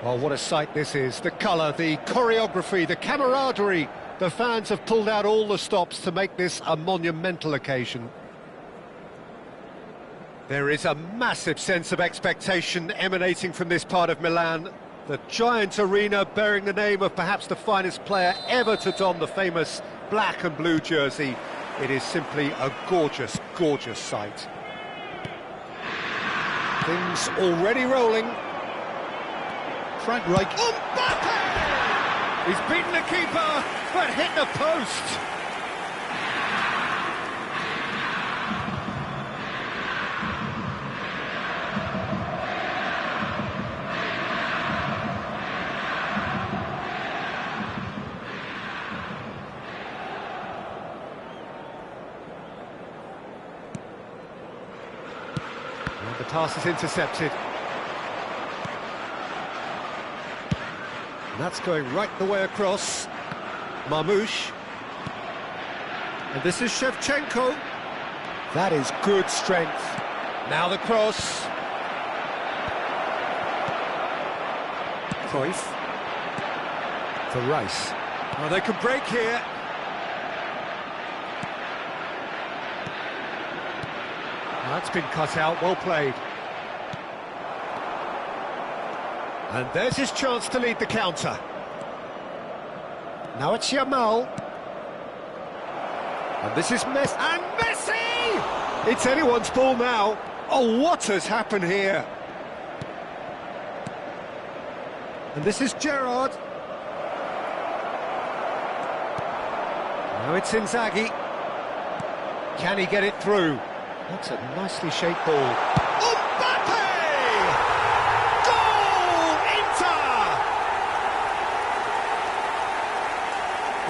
Well, what a sight this is. The colour, the choreography, the camaraderie. The fans have pulled out all the stops to make this a monumental occasion. There is a massive sense of expectation emanating from this part of Milan. The giant arena bearing the name of perhaps the finest player ever to don the famous black and blue jersey. It is simply a gorgeous, gorgeous sight. Things already rolling. Frank Reich. Mbappe! He's beaten the keeper, but hit the post. And the pass is intercepted. And that's going right the way across. Marmoush. And this is Shevchenko. That is good strength. Now the cross. Cruyff. For Rice. Oh, they can break here. That's been cut out, well played. And there's his chance to lead the counter. Now it's Yamal. And this is Messi. And Messi! It's anyone's ball now. Oh, what has happened here? And this is Gerrard. Now it's Inzaghi. Can he get it through? That's a nicely shaped ball. Mbappe! Goal! Inter!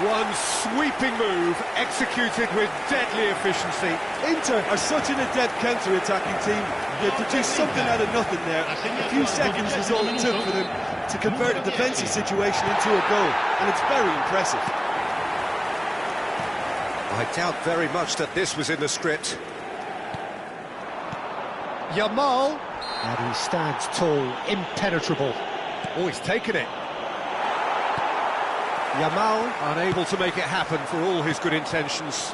One sweeping move, executed with deadly efficiency. Inter are such an adept counter-attacking team. They produced something out of nothing there. A few seconds was all it took for them to convert a defensive situation into a goal, and it's very impressive. I doubt very much that this was in the script. Yamal, and he stands tall, impenetrable. Oh, he's taken it. Yamal, unable to make it happen for all his good intentions.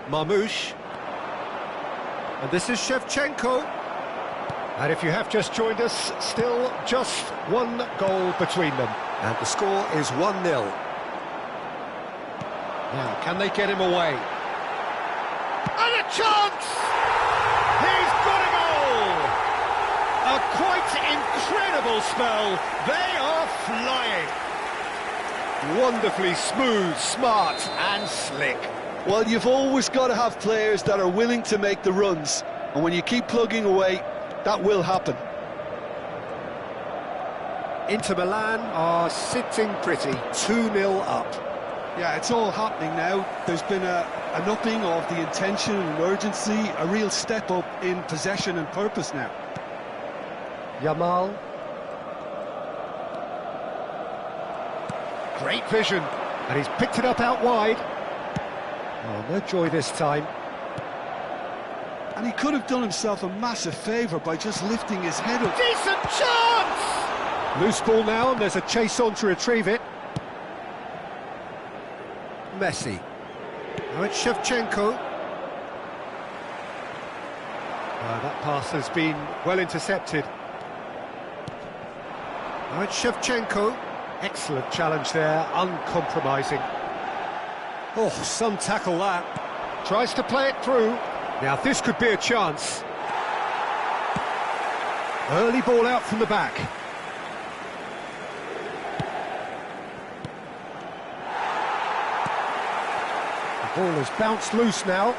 Marmoush. And this is Shevchenko. And if you have just joined us, still just one goal between them. And the score is 1-0. Now, can they get him away? And a chance! He's got a goal! A quite incredible spell. They are flying. Wonderfully smooth, smart and slick. Well, you've always got to have players that are willing to make the runs. And when you keep plugging away, that will happen. Inter Milan are sitting pretty, 2-0 up. Yeah, it's all happening now. There's been an upping of the intention and urgency, a real step up in possession and purpose now. Yamal. Great vision, and he's picked it up out wide. Oh, no joy this time. And he could have done himself a massive favour by just lifting his head up. Decent chance! Loose ball now, and there's a chase on to retrieve it. Messi. Now it's Shevchenko. That pass has been well intercepted. Now it's Shevchenko. Excellent challenge there, uncompromising. Oh, some tackle that. Tries to play it through. Now this could be a chance. Early ball out from the back. Ball has bounced loose now.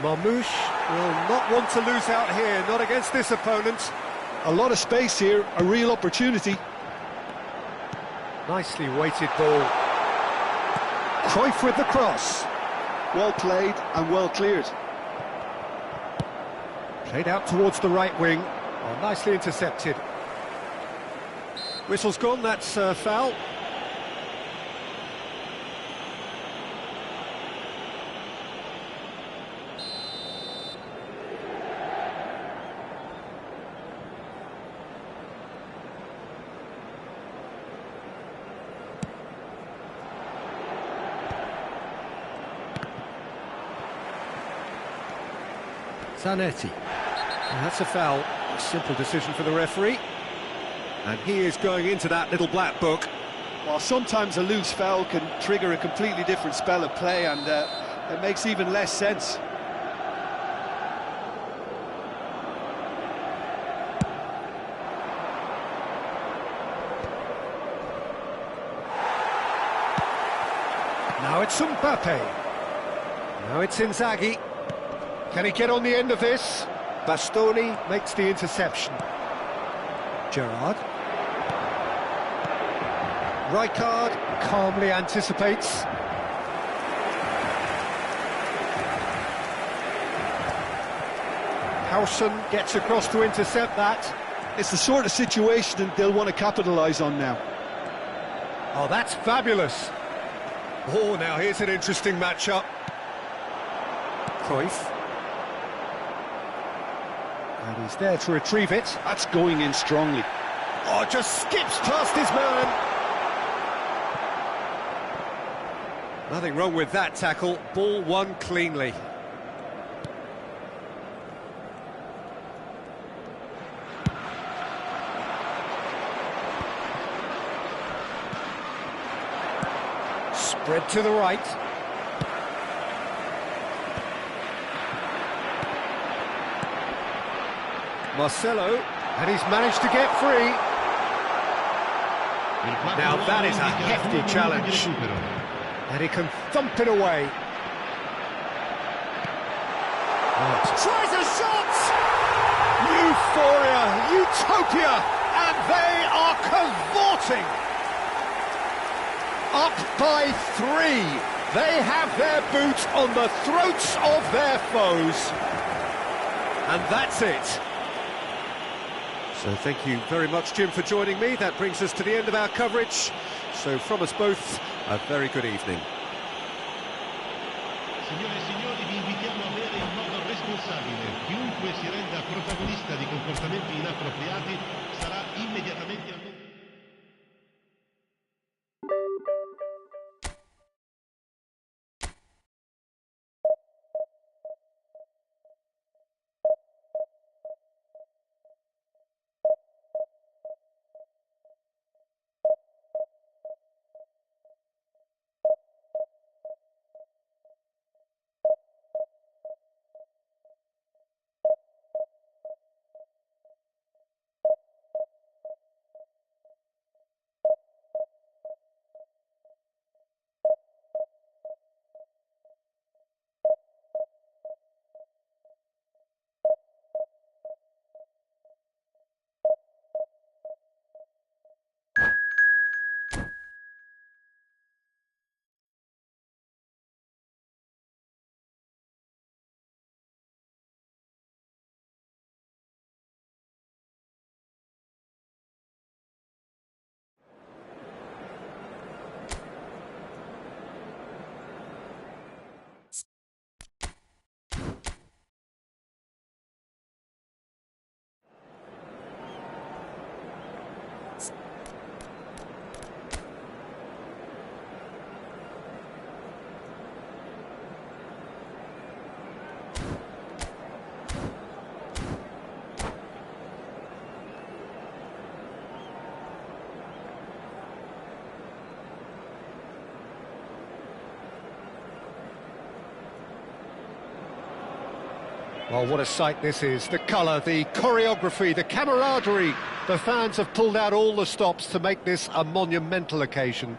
Marmoush will not want to lose out here, not against this opponent. A lot of space here, a real opportunity. Nicely weighted ball. Cruyff with the cross. Well played and well cleared. Played out towards the right wing. Oh, nicely intercepted. Whistle's gone, that's foul. Zanetti. And that's a foul. A simple decision for the referee. And he is going into that little black book. Well, sometimes a loose foul can trigger a completely different spell of play, and it makes even less sense. Now it's Mbappe. Now it's Inzaghi. Can he get on the end of this? Bastoni makes the interception. Gerrard. Rijkaard calmly anticipates. Howson gets across to intercept that. It's the sort of situation they'll want to capitalise on now. Oh, that's fabulous. Oh, now here's an interesting matchup. Cruyff. And he's there to retrieve it. That's going in strongly. Oh, just skips past his man. Nothing wrong with that tackle. Ball won cleanly. Spread to the right. Marcelo, and he's managed to get free. Now that is a hefty challenge. And he can thump it away. Tries a shot! Euphoria, utopia, and they are cavorting. Up by 3. They have their boot on the throats of their foes. And that's it. So thank you very much, Jim, for joining me. That brings us to the end of our coverage. So from us both, a very good evening. Signore e signori, vi invitiamo a bere in modo responsabile. Chiunque si renda protagonista di comportamenti inappropriati sarà immediatamente allontanati. Well, what a sight this is. The colour, the choreography, the camaraderie. The fans have pulled out all the stops to make this a monumental occasion.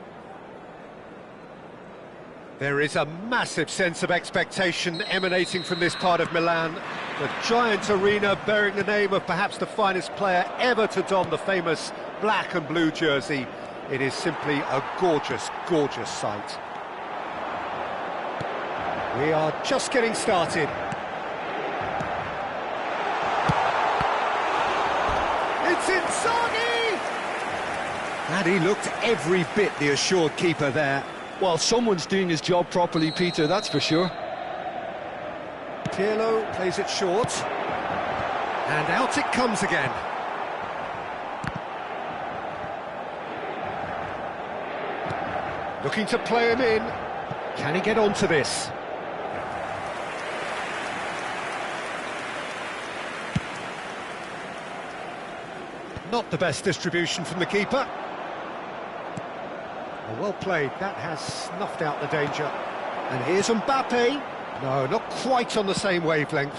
There is a massive sense of expectation emanating from this part of Milan. The giant arena bearing the name of perhaps the finest player ever to don the famous black and blue jersey. It is simply a gorgeous, gorgeous sight. We are just getting started. It's Inzaghi! And he looked every bit the assured keeper there. Well, someone's doing his job properly, Peter, that's for sure. Pirlo plays it short. And out it comes again. Looking to play him in. Can he get onto this? Not the best distribution from the keeper. Well played, that has snuffed out the danger. And here's Mbappe. No, not quite on the same wavelength.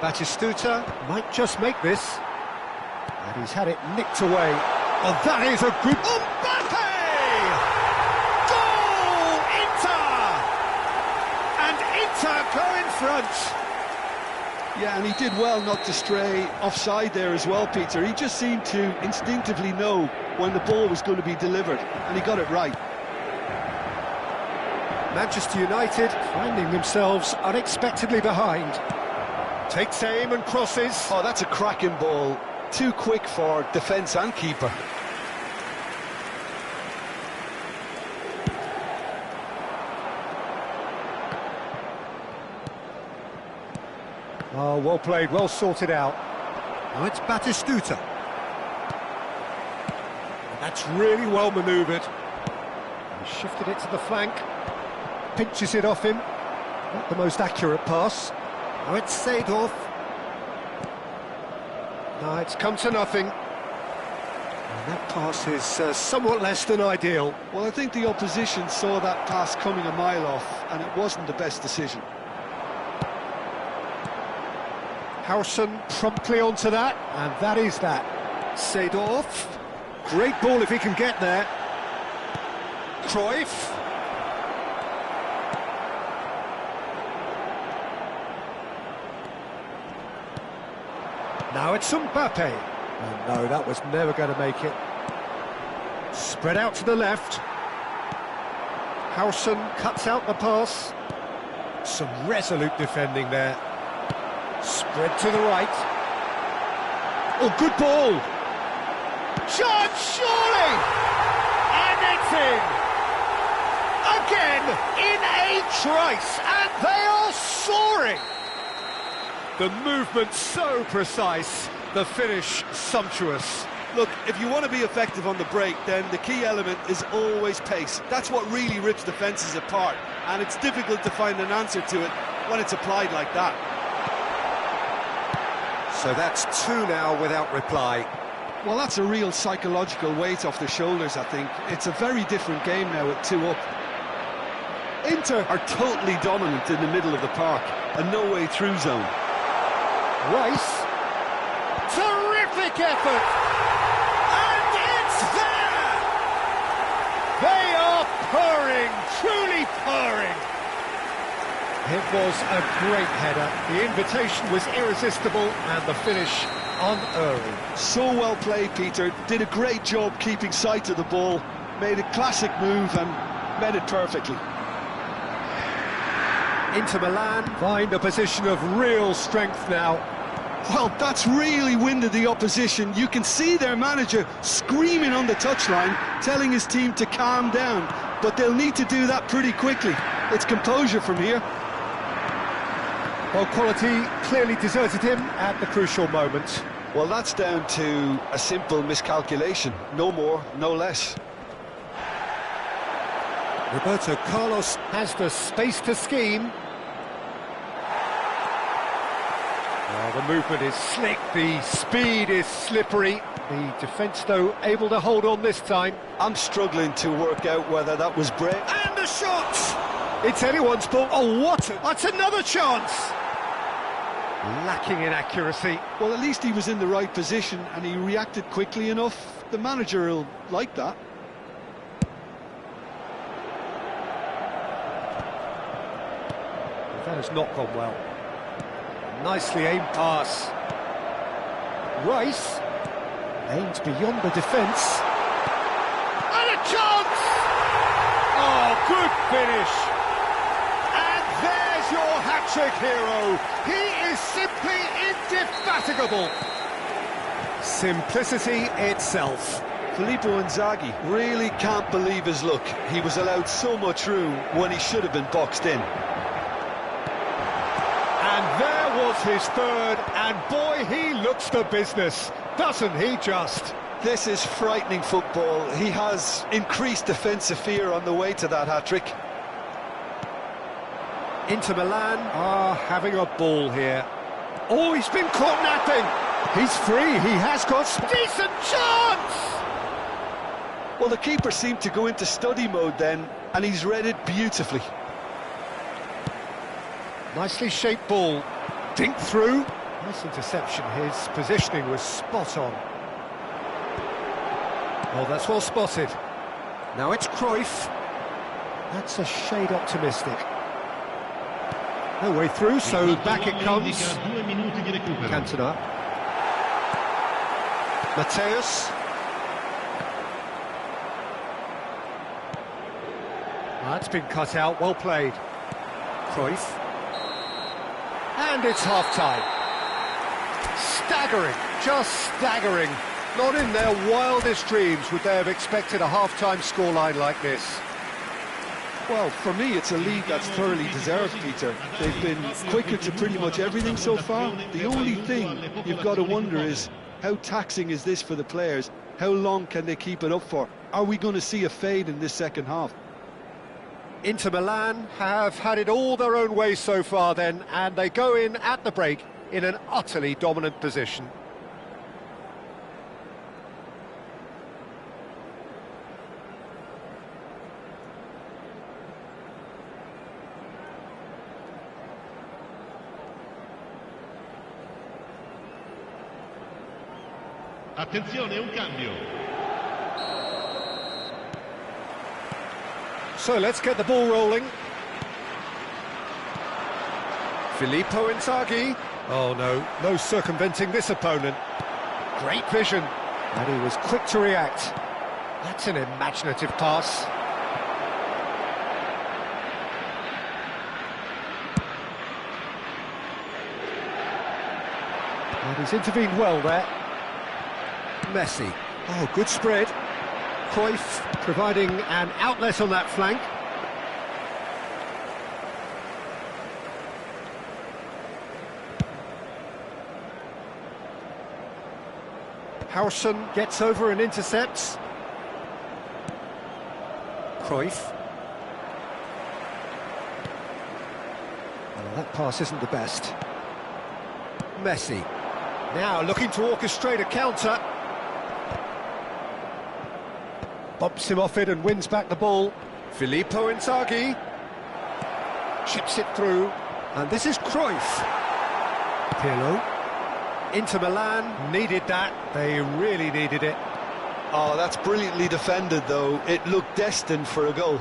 Batistuta might just make this. And he's had it nicked away. Oh, that is a good... Mbappe! Goal! Inter! And Inter go in front. Yeah, and he did well not to stray offside there as well, Peter. He just seemed to instinctively know when the ball was going to be delivered, and he got it right. Manchester United finding themselves unexpectedly behind. Takes aim and crosses. Oh, that's a cracking ball. Too quick for defence and keeper. Oh, well played, well sorted out. Now it's Batistuta. That's really well manoeuvred. He shifted it to the flank. Pinches it off him. Not the most accurate pass. Now it's Seedorf. No, it's come to nothing. And that pass is somewhat less than ideal. Well, I think the opposition saw that pass coming a mile off, and it wasn't the best decision. Howson promptly onto that, and that is that. Seedorf. Great ball if he can get there. Cruyff. Now it's Mbappe. Oh, no, that was never going to make it. Spread out to the left. Howson cuts out the pass. Some resolute defending there. Spread to the right. Oh, good ball. Shot, surely! And it's in! Again, in a trice, and they are soaring! The movement so precise, the finish sumptuous. Look, if you want to be effective on the break, then the key element is always pace. That's what really rips defences apart, and it's difficult to find an answer to it when it's applied like that. So that's two now without reply. Well, that's a real psychological weight off their shoulders, I think. It's a very different game now with 2 up. Inter are totally dominant in the middle of the park, a no-way-through zone. Rice. Terrific effort! And it's there! They are purring, truly purring. It was a great header. The invitation was irresistible and the finish unerring. So well played, Peter. Did a great job keeping sight of the ball. Made a classic move and made it perfectly. Inter Milan find a position of real strength now. Well, that's really winded the opposition. You can see their manager screaming on the touchline, telling his team to calm down. But they'll need to do that pretty quickly. It's composure from here. Well, quality clearly deserted him at the crucial moment. Well, that's down to a simple miscalculation. No more, no less. Roberto Carlos has the space to scheme. The movement is slick, the speed is slippery. The defence, though, able to hold on this time. I'm struggling to work out whether that was brave. And the shot! It's anyone's ball. Oh, what? That's another chance! Lacking in accuracy. Well, at least he was in the right position and he reacted quickly enough. The manager will like that. That has not gone well. Nicely aimed pass. Rice aims beyond the defence. And a chance! Oh, good finish. And there's your hat-trick hero. He is simply indefatigable. Simplicity itself. Filippo Inzaghi really can't believe his luck. He was allowed so much room when he should have been boxed in. And there was his third, and boy, he looks the business, doesn't he just? This is frightening football. He has increased defensive fear on the way to that hat-trick. Inter Milan are having a ball here. Oh, he's been caught napping! He's free, he has got decent chance! Well, the keeper seemed to go into study mode then, and he's read it beautifully. Nicely shaped ball, dink through. Nice interception, his positioning was spot on. Oh, that's well spotted. Now it's Cruyff. That's a shade optimistic. No way through, so back it comes. Cantona. Mateus. That's been cut out, well played. Cruyff. And it's half-time. Staggering, just staggering. Not in their wildest dreams would they have expected a half-time scoreline like this. Well, for me, it's a lead that's thoroughly deserved, Peter. They've been quicker to pretty much everything so far. The only thing you've got to wonder is, how taxing is this for the players? How long can they keep it up for? Are we going to see a fade in this second half? Inter Milan have had it all their own way so far then, and they go in at the break in an utterly dominant position. Attenzione, un cambio. So let's get the ball rolling. Filippo Inzaghi. Oh no, no circumventing this opponent. Great vision, and he was quick to react. That's an imaginative pass. And he's intervened well there. Messi. Oh, good spread. Cruyff providing an outlet on that flank. Harrison gets over and intercepts. Cruyff. Well, that pass isn't the best. Messi. Now looking to orchestrate a counter. Bumps him off it and wins back the ball. Filippo Inzaghi chips it through, and this is Cruyff. Pirlo. Inter Milan needed that. They really needed it. Oh, that's brilliantly defended, though. It looked destined for a goal.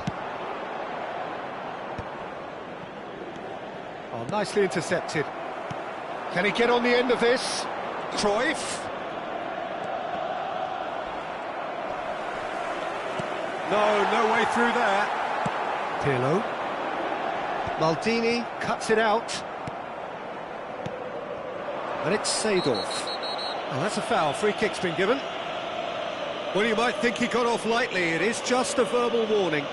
Oh, nicely intercepted. Can he get on the end of this? Cruyff. No way through there. Pirlo. Maldini cuts it out. And it's Seedorf. Oh, that's a foul. Free kick's been given. Well, you might think he got off lightly. It is just a verbal warning.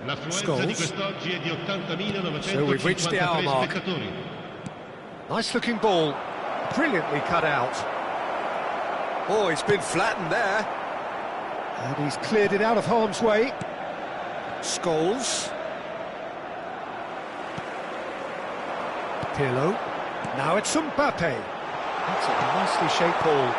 L'affluenza di quest'oggi è di 80.953 spettatori. Nice looking ball, brilliantly cut out. Oh, he's been flattened there. And he's cleared it out of harm's way. Scholes. Pirlo. Now it's Mbappe. That's a nicely shaped ball.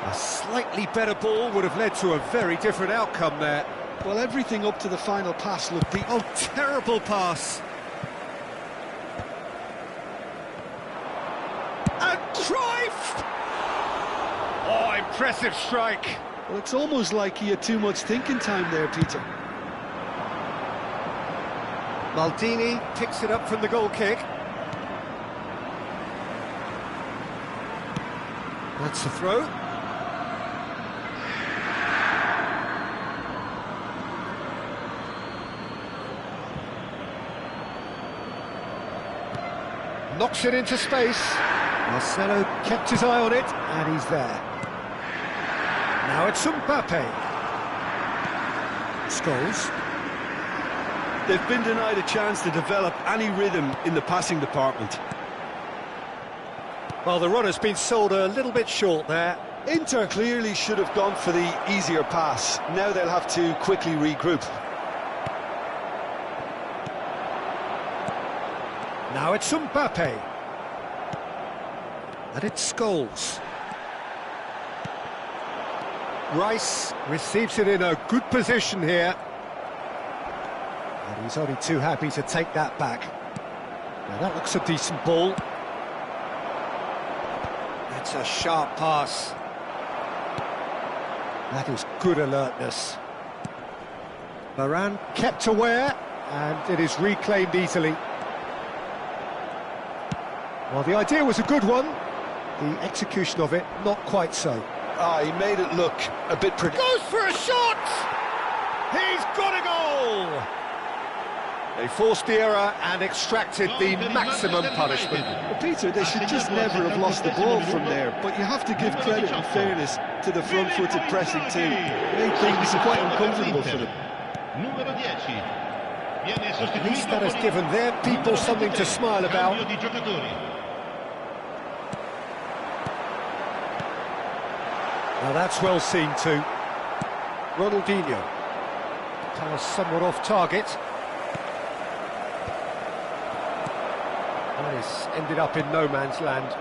A slightly better ball would have led to a very different outcome there. Well, everything up to the final pass looked deep. Oh, terrible pass. And Cruyff! Oh, impressive strike. Well, it's almost like he had too much thinking time there, Peter. Maldini picks it up from the goal kick. That's a throw. Knocks it into space. Marcelo kept his eye on it, and he's there. Now it's Mbappe. Scholes. They've been denied a chance to develop any rhythm in the passing department. Well, the runner's been sold a little bit short there. Inter clearly should have gone for the easier pass. Now they'll have to quickly regroup. Now it's Mbappe. And it's Scholes. Rice receives it in a good position here. And he's only too happy to take that back. Now that looks a decent ball. That's a sharp pass. That is good alertness. Varane kept aware, and it is reclaimed easily. Well, the idea was a good one. The execution of it, not quite so. He made it look a bit pretty. Goes for a shot! He's got a goal! They forced the error and extracted the maximum punishment. Well, Peter, they should just never have lost the ball from there, but you have to give credit and fairness to the front-footed pressing team. Made things quite uncomfortable for them. At least that has given their people something to smile about. Now that's well seen too. Ronaldinho. Pass somewhat off target. That is ended up in no man's land.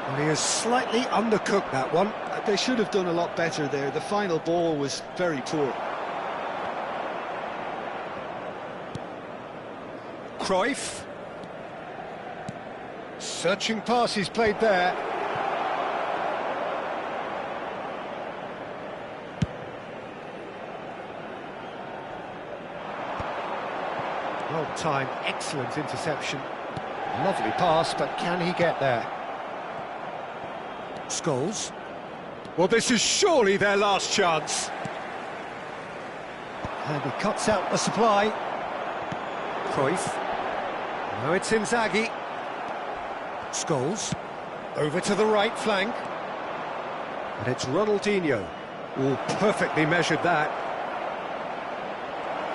And he has slightly undercooked that one. They should have done a lot better there. The final ball was very poor. Cruyff. Searching pass he's played there. Well timed, excellent interception. Lovely pass, but can he get there? Scholes. Well, this is surely their last chance. And he cuts out the supply. Cruyff. Now it's Inzaghi. Scholes. Over to the right flank. And it's Ronaldinho. Oh, perfectly measured that.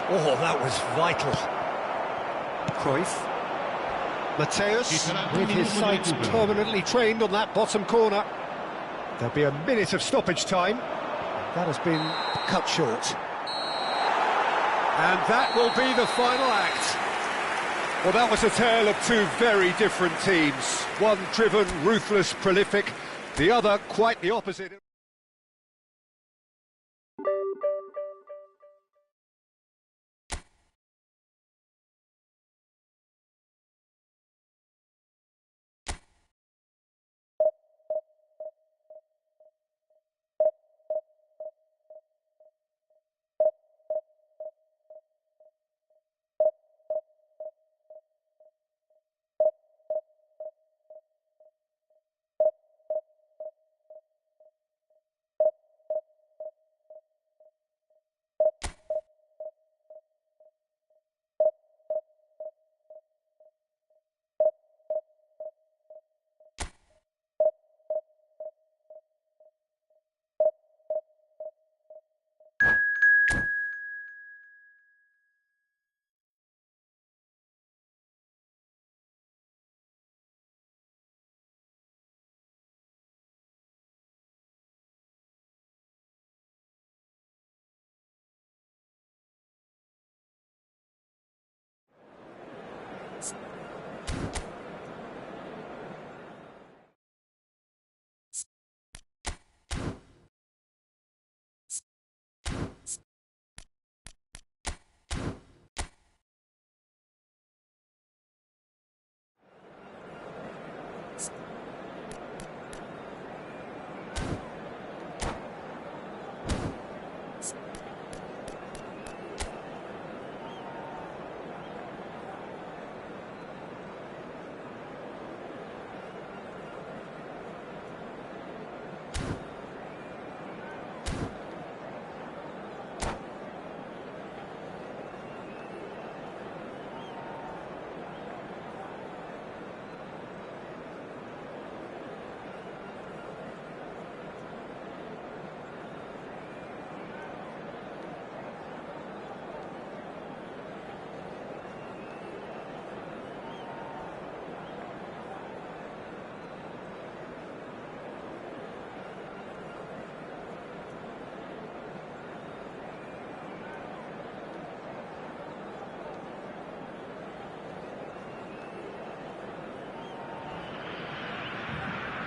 Oh, that was vital. Cruyff. Mateus, with his sights permanently trained on that bottom corner. There'll be a minute of stoppage time. That has been cut short. And that will be the final act. Well, that was a tale of two very different teams. One driven, ruthless, prolific. The other quite the opposite.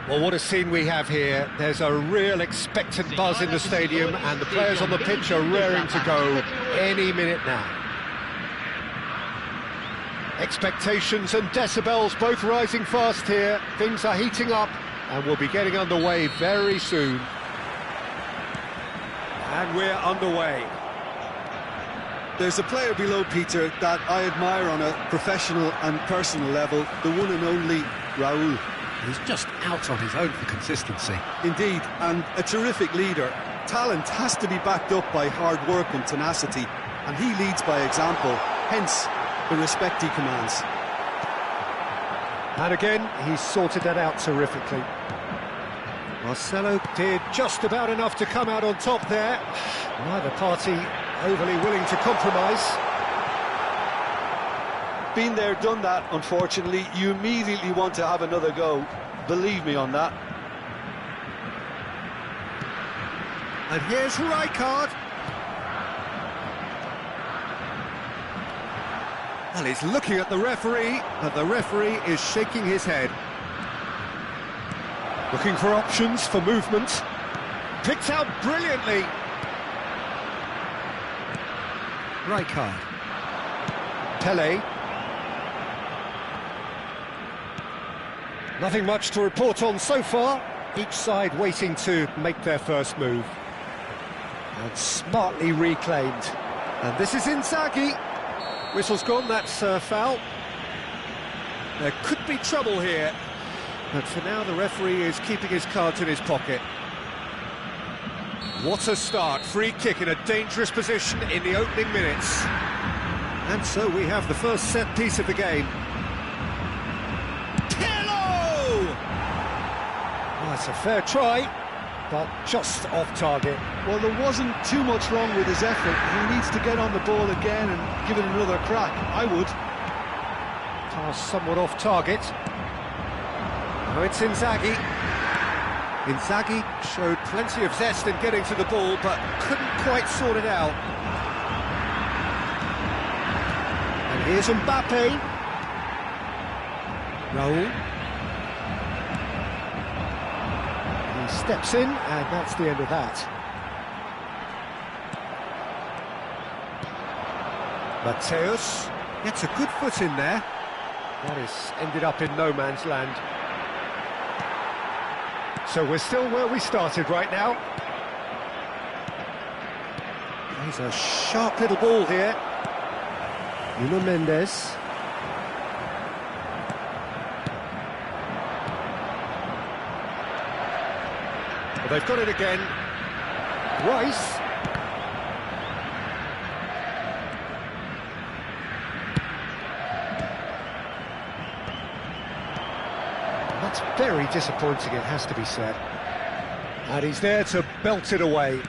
Well, what a scene we have here. There's a real expectant buzz in the stadium, and the players on the pitch are raring to go any minute now. Expectations and decibels both rising fast here. Things are heating up, and we'll be getting underway very soon. And we're underway. There's a player below Peter that I admire on a professional and personal level, the one and only Raul. He's just out on his own for consistency. Indeed, and a terrific leader. Talent has to be backed up by hard work and tenacity, and he leads by example, hence the respect he commands. And again, he's sorted that out terrifically. Marcelo did just about enough to come out on top there. Neither party overly willing to compromise. Been there, done that, unfortunately. You immediately want to have another go. Believe me on that. And here's Rijkaard. Well, he's looking at the referee, but the referee is shaking his head. Looking for options for movement. Picked out brilliantly. Rijkaard. Pele. Nothing much to report on so far. Each side waiting to make their first move. And smartly reclaimed. And this is Inzaghi. Whistle's gone, that's a foul. There could be trouble here. But for now, the referee is keeping his cards in his pocket. What a start. Free kick in a dangerous position in the opening minutes. And so we have the first set piece of the game. That's a fair try, but just off target. Well, there wasn't too much wrong with his effort. He needs to get on the ball again and give it another crack. I would. Pass somewhat off target. Now it's Inzaghi. Inzaghi showed plenty of zest in getting to the ball, but couldn't quite sort it out. And here's Mbappe. Raul. Steps in, and that's the end of that. Mateus gets a good foot in there. That has ended up in no man's land. So we're still where we started right now. There's a sharp little ball here. Nuno Mendes. Well, they've got it again. Rice. That's very disappointing, it has to be said. And he's there to belt it away.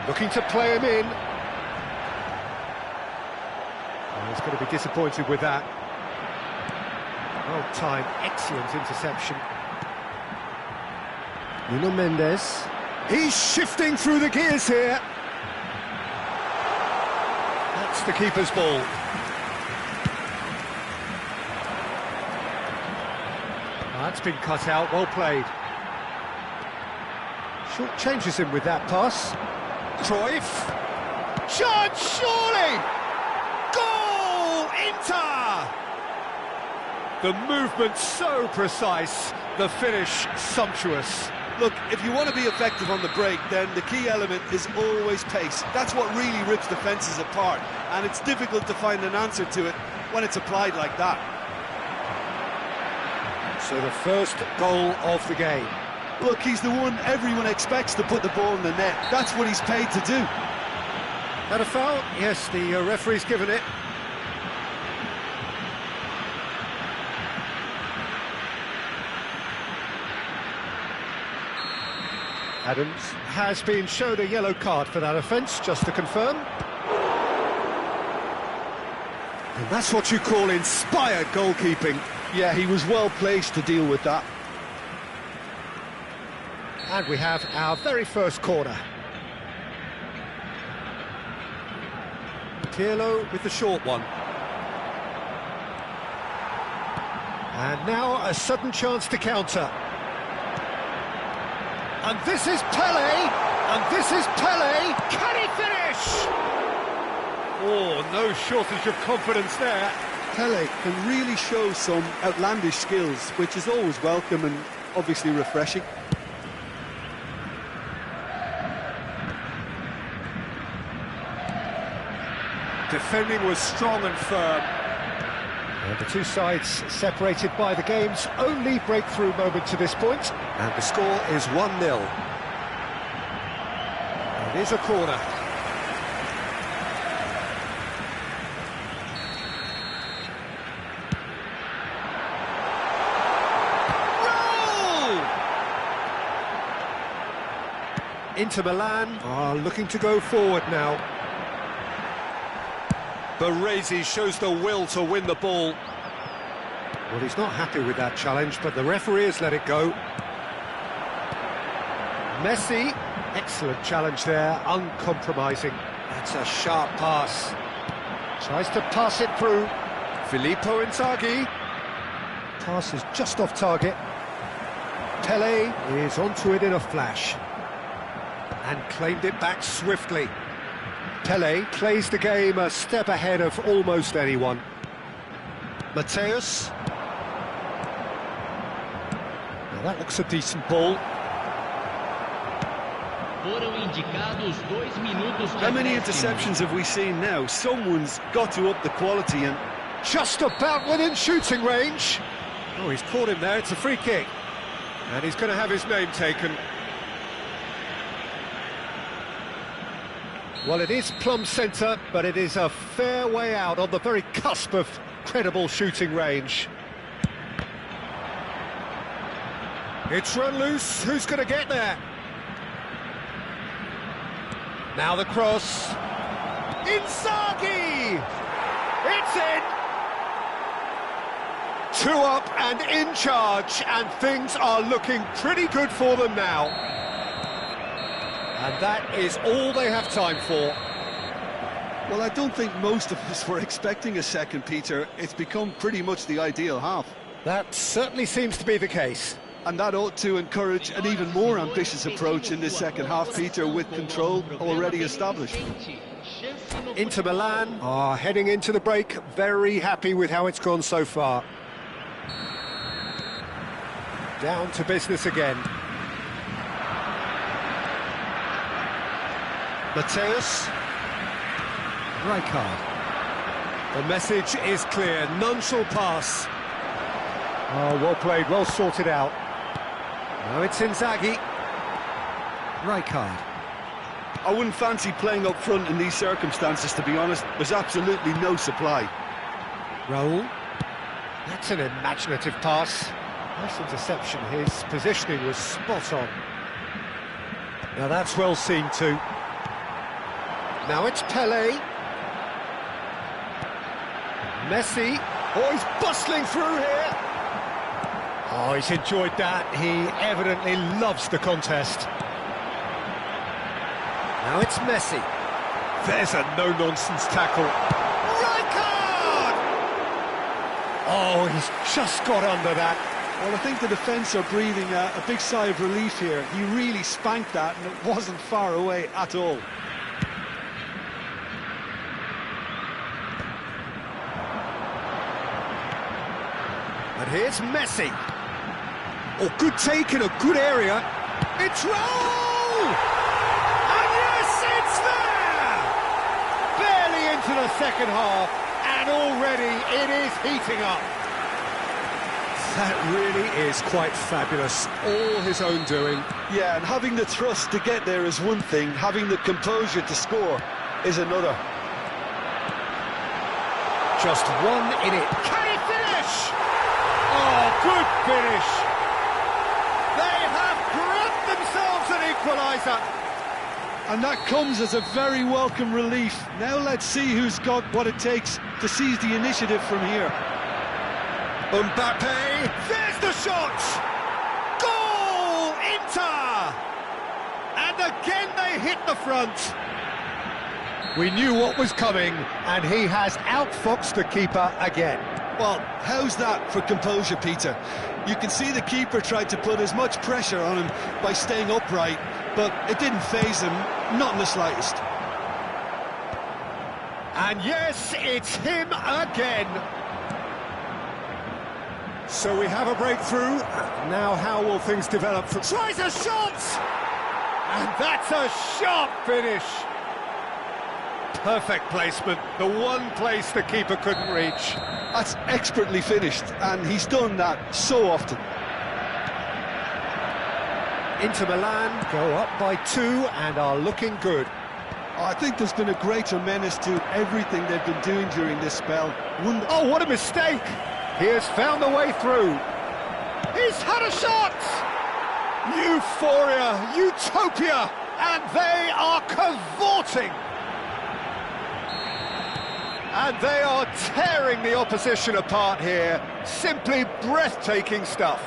Looking to play him in. Oh, he's going to be disappointed with that. Well timed, excellent interception. Nuno Mendes. He's shifting through the gears here. That's the keeper's ball. That's been cut out, well played. Short changes him with that pass. Cruyff. Chance, surely! Goal! Inter! The movement so precise, the finish sumptuous. Look, if you want to be effective on the break, then the key element is always pace. That's what really rips defences apart, and it's difficult to find an answer to it when it's applied like that. So the first goal of the game. Look, he's the one everyone expects to put the ball in the net. That's what he's paid to do. Had a foul? Yes, the referee's given it. Adams has been shown a yellow card for that offence, just to confirm. And that's what you call inspired goalkeeping. Yeah, he was well placed to deal with that. And we have our very first corner. Pirlo with the short one. And now a sudden chance to counter. And this is Pele, and this is Pele. Can he finish? Oh, no shortage of confidence there. Pele can really show some outlandish skills, which is always welcome and obviously refreshing. Defending was strong and firm. And the two sides separated by the game's only breakthrough moment to this point. And the score is 1-0. It is a corner. Roll! Inter Milan are looking to go forward now. Baresi shows the will to win the ball. Well, he's not happy with that challenge, but the referee has let it go. Messi, excellent challenge there, uncompromising. That's a sharp pass. Tries to pass it through. Filippo Inzaghi. Pass is just off target. Pele is onto it in a flash. And claimed it back swiftly. Pele plays the game a step ahead of almost anyone. Mateus. Now that looks a decent ball. How many interceptions have we seen now? Someone's got to up the quality and... Just about within shooting range. Oh, he's caught him there, it's a free kick. And he's going to have his name taken. Well, it is plumb centre, but it is a fair way out on the very cusp of credible shooting range. It's run loose, who's going to get there? Now the cross. Inzaghi! It's in! 2 up and in charge, and things are looking pretty good for them now. And that is all they have time for. Well, I don't think most of us were expecting a second, Peter. It's become pretty much the ideal half. That certainly seems to be the case. And that ought to encourage an even more ambitious approach in this second half, Peter, with control already established. Inter Milan are heading into the break, very happy with how it's gone so far. Down to business again. Mateus. Rijkaard. The message is clear, none shall pass. Oh, well played, well sorted out. Now it's Inzaghi. Rijkaard. I wouldn't fancy playing up front in these circumstances, to be honest. There's absolutely no supply. Raul. That's an imaginative pass. Nice interception, his positioning was spot on. Now that's well seen too. Now it's Pele. Messi. Oh, he's bustling through here. Oh, he's enjoyed that. He evidently loves the contest. Now it's Messi. There's a no-nonsense tackle. Rijkaard! Oh, he's just got under that. Well, I think the defence are breathing a big sigh of relief here. He really spanked that, and it wasn't far away at all. And here's Messi. Oh, good take in a good area. It's Raul! And yes, it's there! Barely into the second half, and already it is heating up. That really is quite fabulous. All his own doing. Yeah, and having the thrust to get there is one thing. Having the composure to score is another. Just one in it. Can he finish? Oh, good finish. They have grabbed themselves an equaliser. And that comes as a very welcome relief. Now let's see who's got what it takes to seize the initiative from here. Mbappe, there's the shot! Goal! Inter! And again they hit the front. We knew what was coming, and he has outfoxed the keeper again. Well, how's that for composure, Peter? You can see the keeper tried to put as much pressure on him by staying upright, but it didn't faze him, not in the slightest. And yes, it's him again. So we have a breakthrough. Now how will things develop? Tries a shot! And that's a sharp finish. Perfect placement, the one place the keeper couldn't reach. That's expertly finished, and he's done that so often. Inter Milan go up by 2 and are looking good. I think there's been a greater menace to everything they've been doing during this spell. Oh, what a mistake! He has found the way through. He's had a shot! Euphoria, utopia, and they are cavorting. And they are tearing the opposition apart here. Simply breathtaking stuff.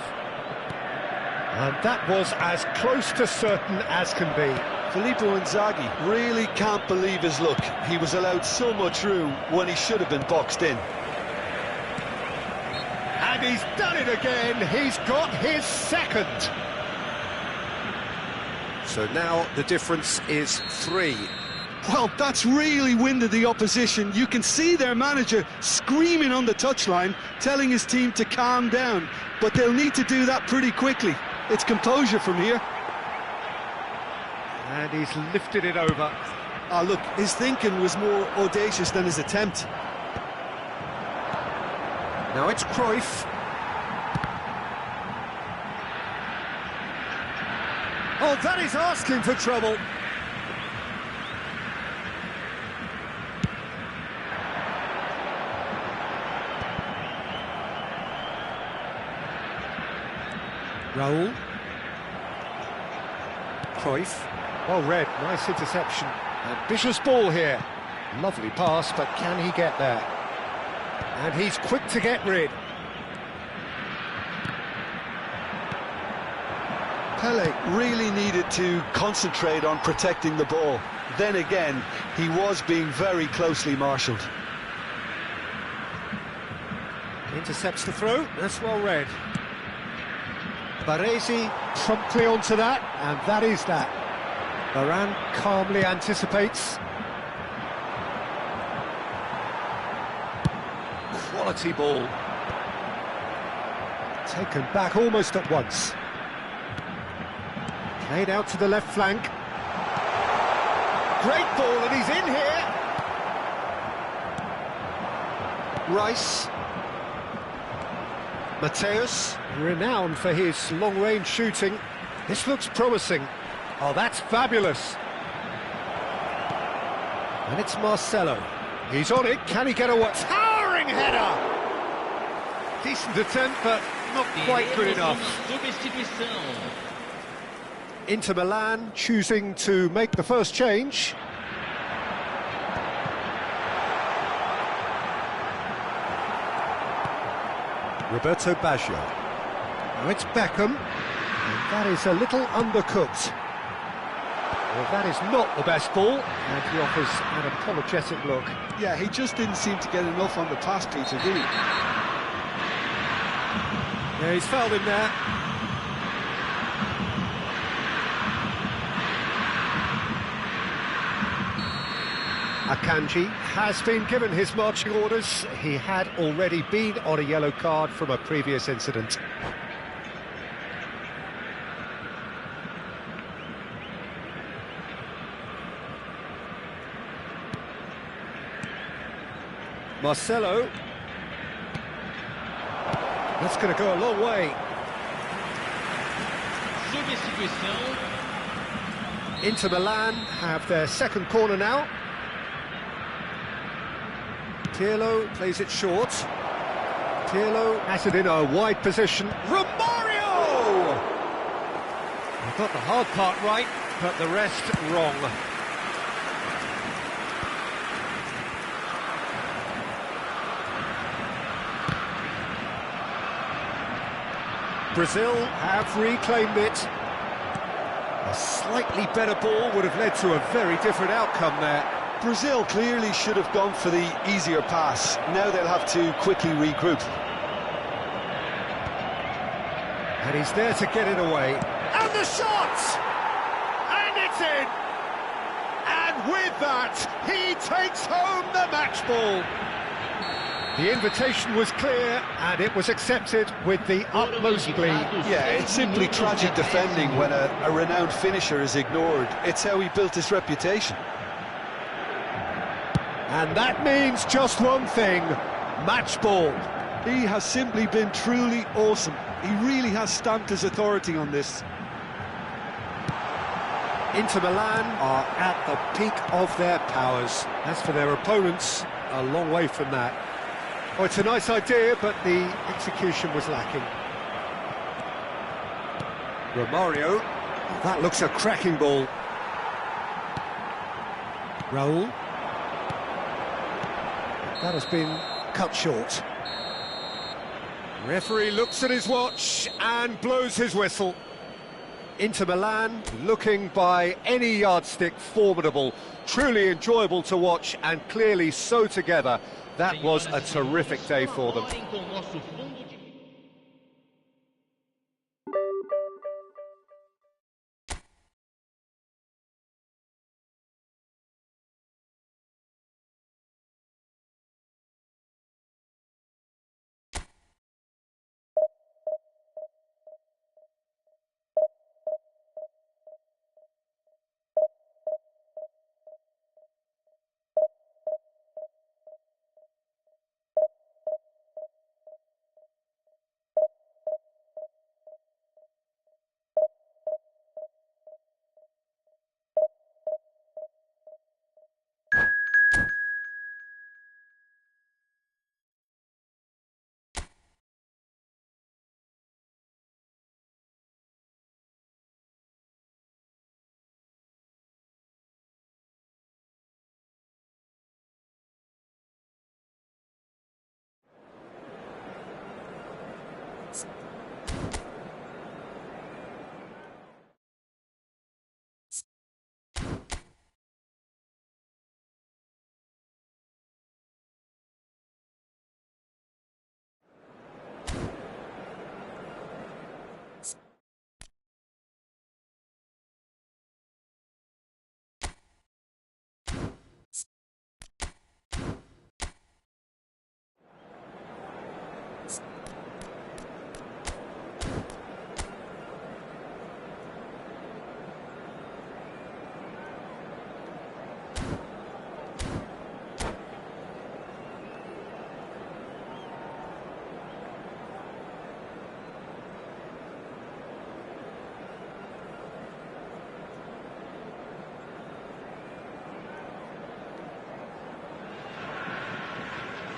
And that was as close to certain as can be. Filippo Inzaghi really can't believe his luck. He was allowed so much room when he should have been boxed in. And he's done it again. He's got his second. So now the difference is 3. Well, that's really winded the opposition. You can see their manager screaming on the touchline, telling his team to calm down. But they'll need to do that pretty quickly. It's composure from here. And he's lifted it over. Ah, look, his thinking was more audacious than his attempt. Now it's Cruyff. Oh, that is asking for trouble. Raul. Cruyff. Well read, nice interception. Ambitious ball here. Lovely pass, but can he get there? And he's quick to get rid. Pele really needed to concentrate on protecting the ball. Then again, he was being very closely marshalled. Intercepts the throw, that's well read. Baresi promptly onto that, and that is that. Varane calmly anticipates. Quality ball. Taken back almost at once. Played out to the left flank. Great ball, and he's in here. Rice. Mateus, renowned for his long-range shooting. This looks promising. Oh, that's fabulous. And it's Marcelo. He's on it. Can he get away? Towering header! Decent attempt, but not quite good enough. Inter Milan choosing to make the first change. Roberto Baggio. Now it's Beckham, and that is a little undercooked. Well, that is not the best ball, and he offers an apologetic look. Yeah, he just didn't seem to get enough on the pass, Peter, did he? Yeah, he's fouled him there. Akanji has been given his marching orders. He had already been on a yellow card from a previous incident. Marcelo. That's going to go a long way. Inter Milan have their second corner now. Pirlo plays it short. Pirlo has it in a wide position. Romario! He got the hard part right, but the rest wrong. Brazil have reclaimed it. A slightly better ball would have led to a very different outcome there. Brazil clearly should have gone for the easier pass. Now they'll have to quickly regroup. And he's there to get it away. And the shot! And it's in! And with that, he takes home the match ball. The invitation was clear, and it was accepted with the utmost glee. Yeah, it's simply tragic defending when a renowned finisher is ignored. It's how he built his reputation. And that means just one thing, match ball. He has simply been truly awesome. He really has stamped his authority on this. Inter Milan are at the peak of their powers. As for their opponents, a long way from that. Oh, it's a nice idea, but the execution was lacking. Romario, oh, that looks a cracking ball. Raul. That has been cut short. Referee looks at his watch and blows his whistle. Inter Milan, looking by any yardstick formidable, truly enjoyable to watch and clearly so together. That was a terrific day for them.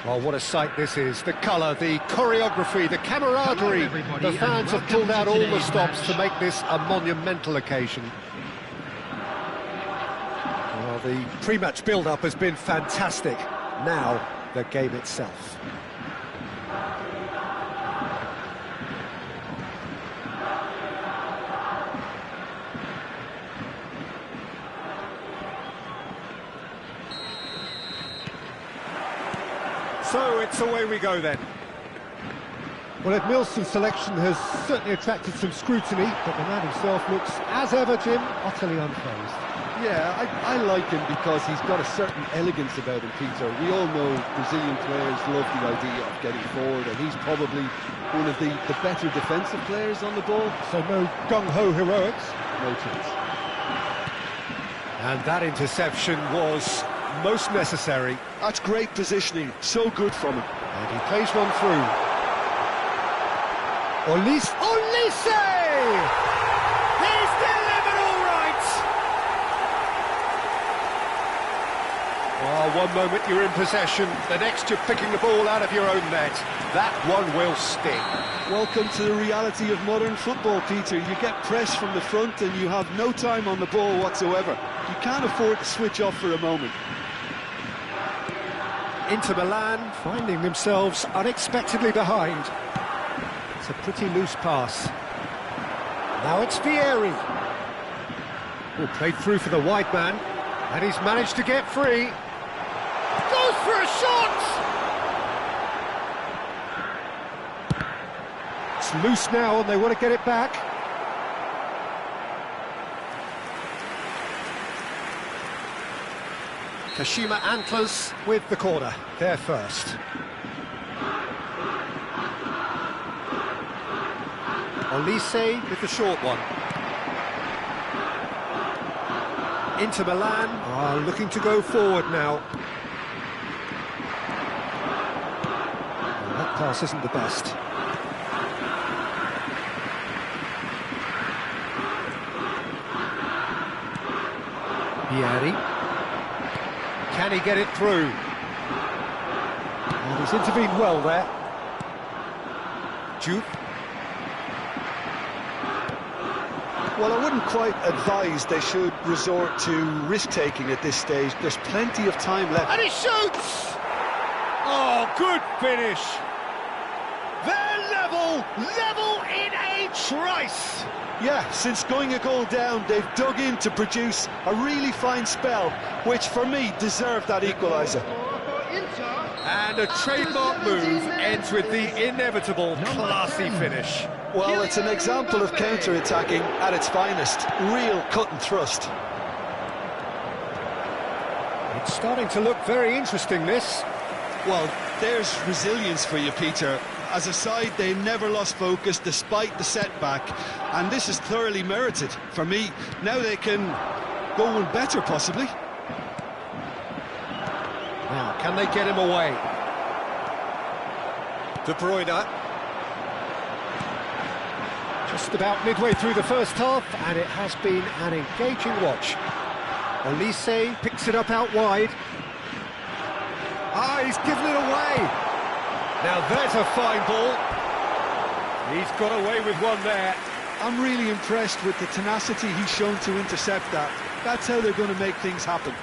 Oh, what a sight this is. The colour, the choreography, the camaraderie. The fans have pulled out all the stops to make this a monumental occasion. Well, the pre-match build-up has been fantastic. Now, the game itself. So it's away we go then. Well, Edmilson's selection has certainly attracted some scrutiny, but the man himself looks, as ever, Jim, utterly unfazed. Yeah, I like him because he's got a certain elegance about him, Peter. We all know Brazilian players love the idea of getting forward, and he's probably one of the better defensive players on the ball. So no gung-ho heroics. No chance. And that interception was most necessary. That's great positioning, so good from him. And he plays one through. Olise! He's delivered all right! Oh, one moment you're in possession, the next you're picking the ball out of your own net. That one will sting. Welcome to the reality of modern football, Peter. You get pressed from the front and you have no time on the ball whatsoever. You can't afford to switch off for a moment. Inter Milan finding themselves unexpectedly behind. It's a pretty loose pass. Now it's Vieri. Oh, played through for the wide man. And he's managed to get free. Goes for a shot! It's loose now and they want to get it back. Kashima Antlers with the corner, there first. Olise with the short one. Inter Milan are looking to go forward now. Well, that pass isn't the best. Vieri. Can he get it through? And he's intervened well there. Juve. Well, I wouldn't quite advise they should resort to risk-taking at this stage. There's plenty of time left. And he shoots! Oh, good finish. They're level in a trice. Yeah, since going a goal down, they've dug in to produce a really fine spell, which for me deserved that equaliser. And a trademark move ends with the inevitable classy finish. Well, it's an example of counter-attacking at its finest. Real cut and thrust. It's starting to look very interesting, this. Well, there's resilience for you, Peter. As a side, they never lost focus despite the setback, and this is thoroughly merited. For me, now they can go one better, possibly. Now, can they get him away? De Bruyne. Just about midway through the first half, and it has been an engaging watch. Olise picks it up out wide. Ah, he's given it away. Now there's a fine ball. He's got away with one there. I'm really impressed with the tenacity he's shown to intercept that. That's how they're going to make things happen.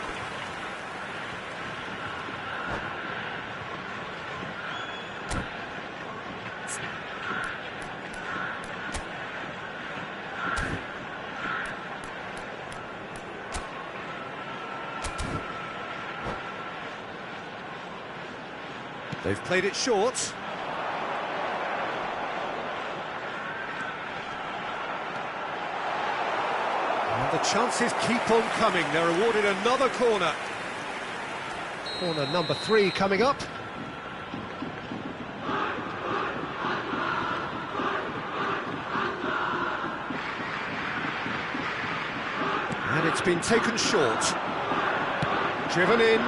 They've played it short. And the chances keep on coming. They're awarded another corner. Corner number 3 coming up. And it's been taken short. Driven in.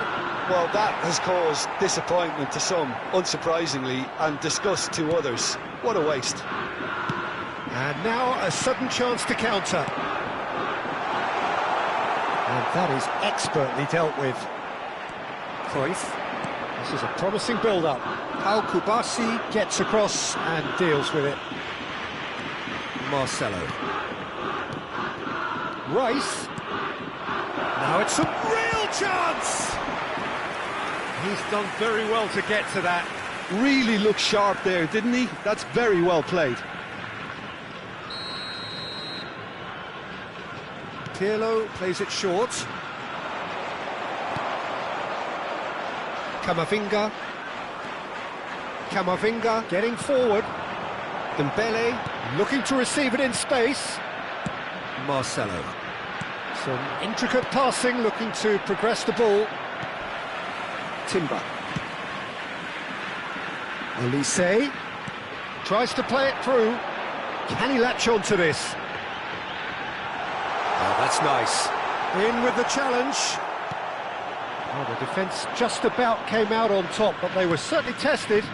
Well, that has caused disappointment to some, unsurprisingly, and disgust to others. What a waste. And now a sudden chance to counter. And that is expertly dealt with. Cruyff. This is a promising build-up. Al Kubasi gets across and deals with it. Marcelo. Rice. Now it's a real chance! He's done very well to get to that. Really looked sharp there, didn't he? That's very well played. Pirlo plays it short. Camavinga. Camavinga getting forward. Dembele looking to receive it in space. Marcelo. Some intricate passing, looking to progress the ball. Timber. Olise tries to play it through. Can he latch on to this? Oh, that's nice. In with the challenge. Oh, the defence just about came out on top, but they were certainly tested.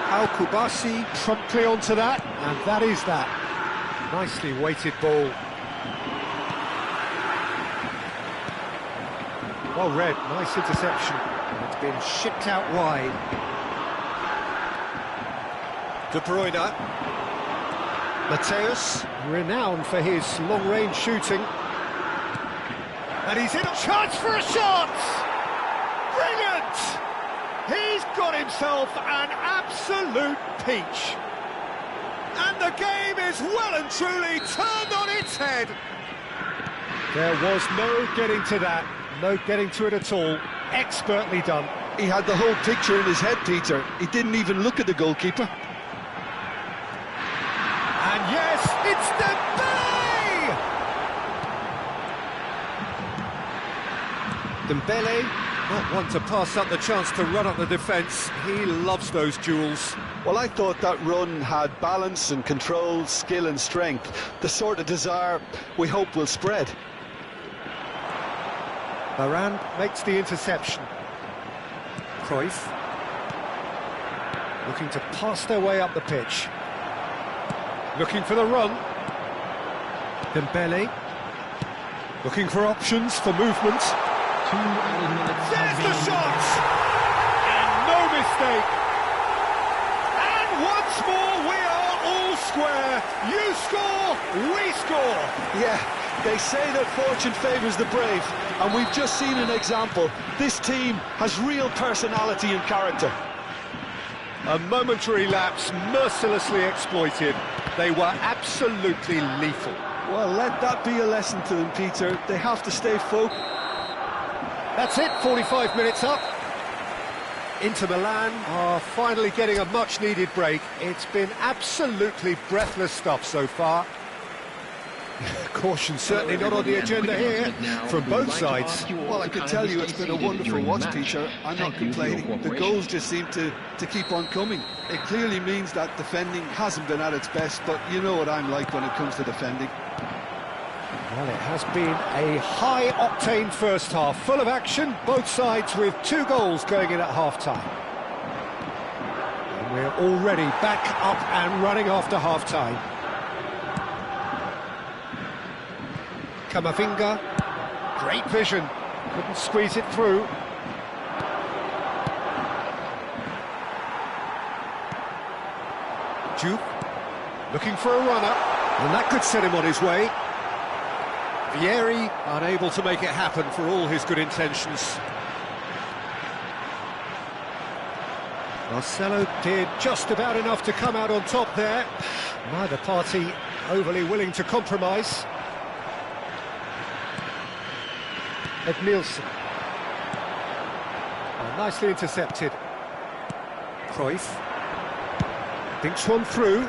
Al Kubasi promptly onto that, and that is that. Nicely weighted ball. Well read, nice interception. It's been shipped out wide. De Bruyne. Mateus, renowned for his long-range shooting. And he's in a chance for a shot! Brilliant! He's got himself an absolute peach. And the game is well and truly turned on its head. There was no getting to that, no getting to it at all. Expertly done. He had the whole picture in his head, Peter. He didn't even look at the goalkeeper. And yes, it's Dembele! Dembele, not one to pass up the chance to run up the defence. He loves those duels. Well, I thought that run had balance and control, skill and strength. The sort of desire we hope will spread. Varane makes the interception. Cruyff looking to pass their way up the pitch. Looking for the run. Dembele looking for options for movement. There's the shot! And no mistake. And once more we are all square. You score, we score. Yeah, they say that fortune favours the brave, and we've just seen an example. This team has real personality and character. A momentary lapse mercilessly exploited. They were absolutely lethal. Well, let that be a lesson to them, Peter. They have to stay focused. That's it, 45 minutes up. Inter Milan are finally getting a much-needed break. It's been absolutely breathless stuff so far. Caution certainly not on the agenda here from both sides. Well, I can tell you it's been a wonderful watch, Peter. I'm not complaining. The goals just seem to keep on coming. It clearly means that defending hasn't been at its best, but you know what I'm like when it comes to defending. Well, it has been a high-octane first half, full of action, both sides with 2 goals going in at half-time. And we're already back up and running after half-time. Camavinga, great vision, couldn't squeeze it through. Juve, looking for a runner, and that could set him on his way. Vieri unable to make it happen for all his good intentions. Marcelo did just about enough to come out on top there. Neither party overly willing to compromise. Ed Nielsen. Oh, nicely intercepted. Cruyff. Dinks one through.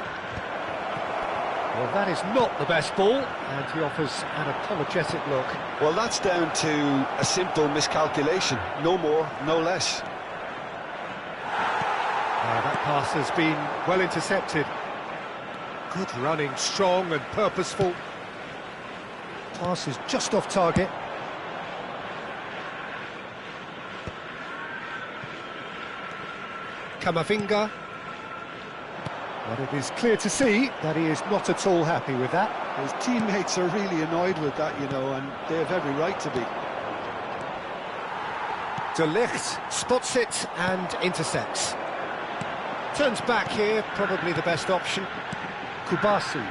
Well, that is not the best ball, and he offers an apologetic look. Well, that's down to a simple miscalculation. No more, no less. That pass has been well intercepted. Good running, strong and purposeful. Pass is just off target. Camavinga. But it is clear to see that he is not at all happy with that. His teammates are really annoyed with that, you know, and they have every right to be. De Ligt spots it and intercepts. Turns back here, probably the best option. Kubasu.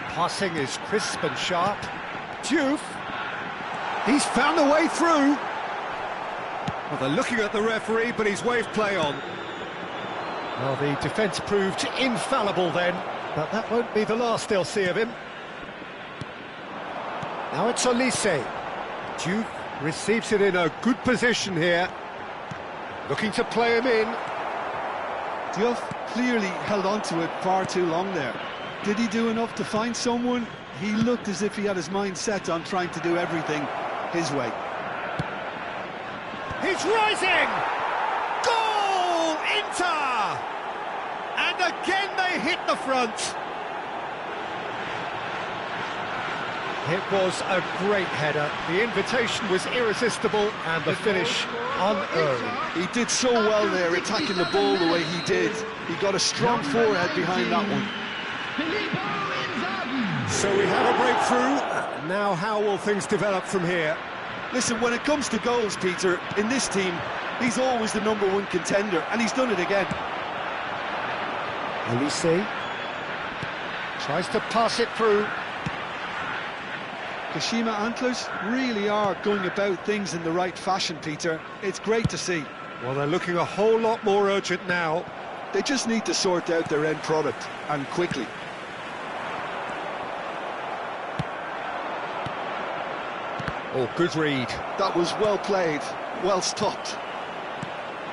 Passing is crisp and sharp. Diouf. He's found a way through. Well, they're looking at the referee, but he's waved play on. Well, the defence proved infallible then, but that won't be the last they'll see of him. Now it's Olise. Diouf receives it in a good position here. Looking to play him in. Diouf clearly held on to it far too long there. Did he do enough to find someone? He looked as if he had his mind set on trying to do everything his way. He's rising! Goal! Inter! And again they hit the front. It was a great header. The invitation was irresistible and the finish unearned. He did so well there, attacking the ball the way he did. He got a strong forehead behind that one. So we have a breakthrough. Now how will things develop from here? Listen, when it comes to goals, Peter, in this team, he's always the #1 contender, and he's done it again. Olise tries to pass it through. Kashima Antlers really are going about things in the right fashion, Peter. It's great to see. Well, they're looking a whole lot more urgent now. They just need to sort out their end product, and quickly. Oh, good read. That was well played, well stopped.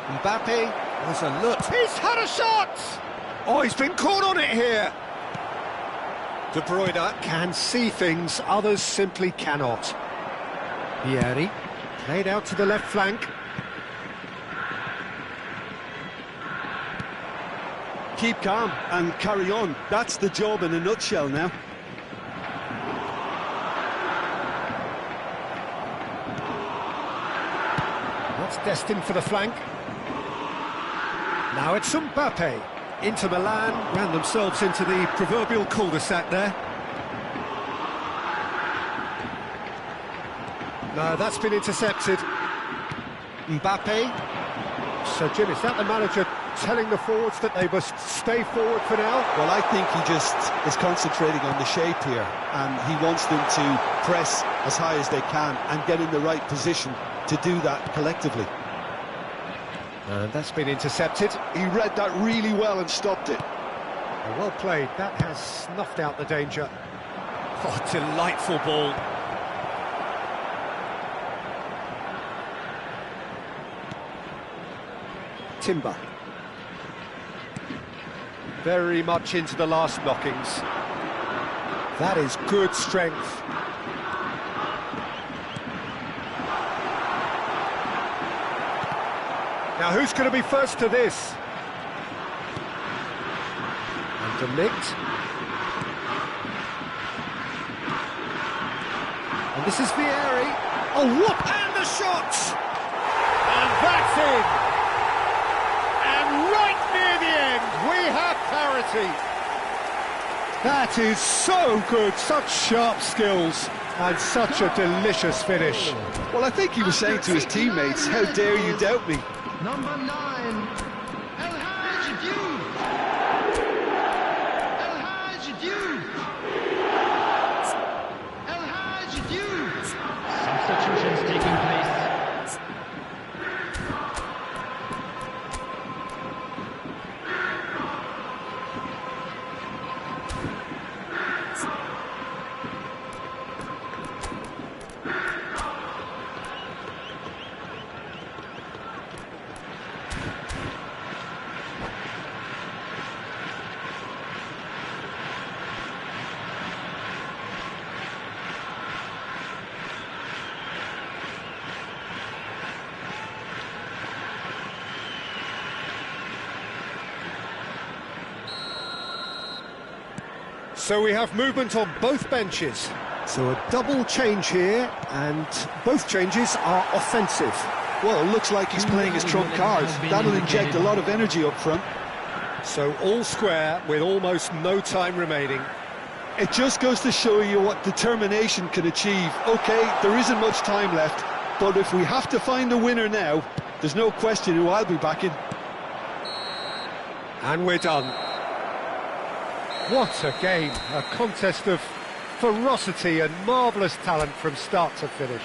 Mbappe has a look. He's had a shot! Oh, he's been caught on it here. De Bruyne can see things others simply cannot. Vieri played out to the left flank. Keep calm and carry on. That's the job in a nutshell now. That's destined for the flank. Now it's Mbappe. Inter Milan ran themselves into the proverbial cul-de-sac there. No, that's been intercepted. Mbappe. So, Jim, is that the manager telling the forwards that they must stay forward for now? Well, I think he just is concentrating on the shape here, and he wants them to press as high as they can and get in the right position to do that collectively. And that's been intercepted. He read that really well and stopped it. Well played. That has snuffed out the danger. Oh, delightful ball. Timber. Very much into the last knockings. That is good strength. Now who's going to be first to this? And De Ligt. And this is Vieri. Oh, whoop! And the shot! And that's in! And right near the end, we have clarity. That is so good, such sharp skills, and such a delicious finish. Well, I think he was saying to his teammates, how dare you doubt me? Number 9, El Hadji Diouf. El Hadji Diouf. El Hadji Diouf. Substitutions taking place. So we have movement on both benches. So a double change here, and both changes are offensive. Well, it looks like he's playing his trump card. That'll inject a lot of energy up front. So all square with almost no time remaining. It just goes to show you what determination can achieve. OK, there isn't much time left, but if we have to find a winner now, there's no question who I'll be backing. And we're done. What a game, a contest of ferocity and marvellous talent from start to finish.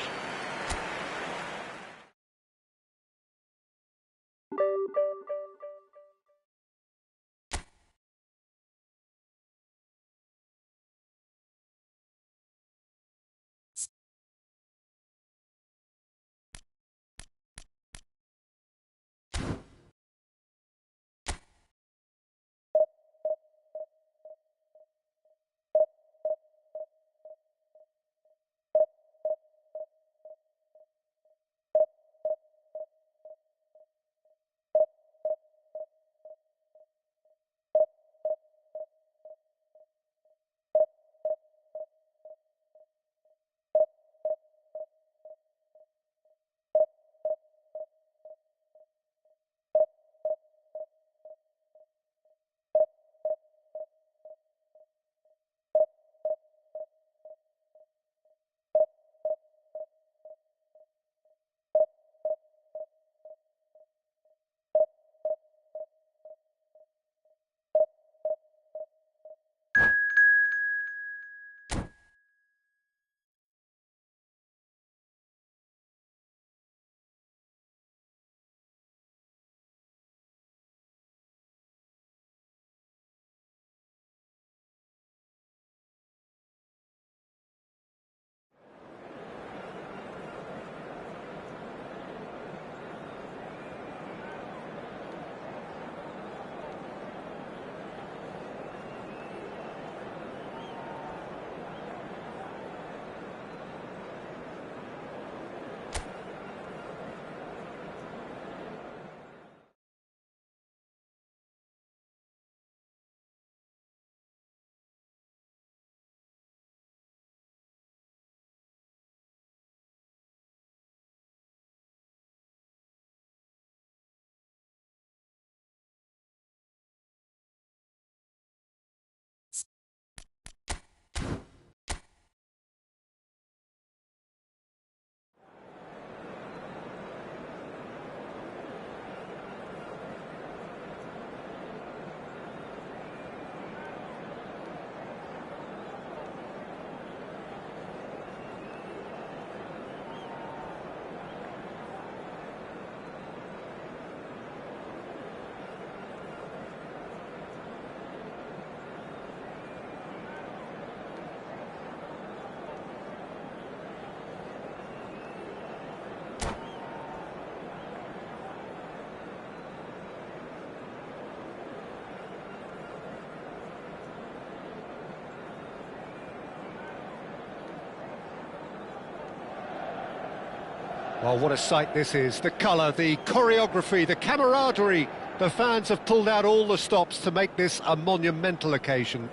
Well, what a sight this is. The colour, the choreography, the camaraderie. The fans have pulled out all the stops to make this a monumental occasion.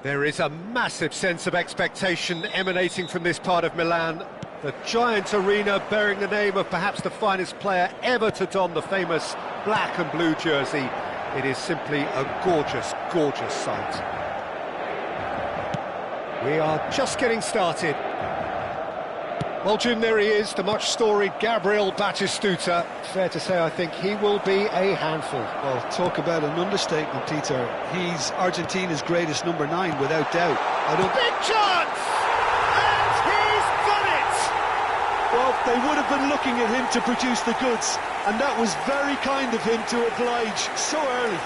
There is a massive sense of expectation emanating from this part of Milan. The giant arena bearing the name of perhaps the finest player ever to don the famous black and blue jersey. It is simply a gorgeous, gorgeous sight. We are just getting started. Well, Jim, there he is, the much-storied Gabriel Batistuta. Fair to say, I think he will be a handful. Well, talk about an understatement, Peter. He's Argentina's greatest number 9, without doubt. Big chance! And he's done it! Well, they would have been looking at him to produce the goods, and that was very kind of him to oblige so early.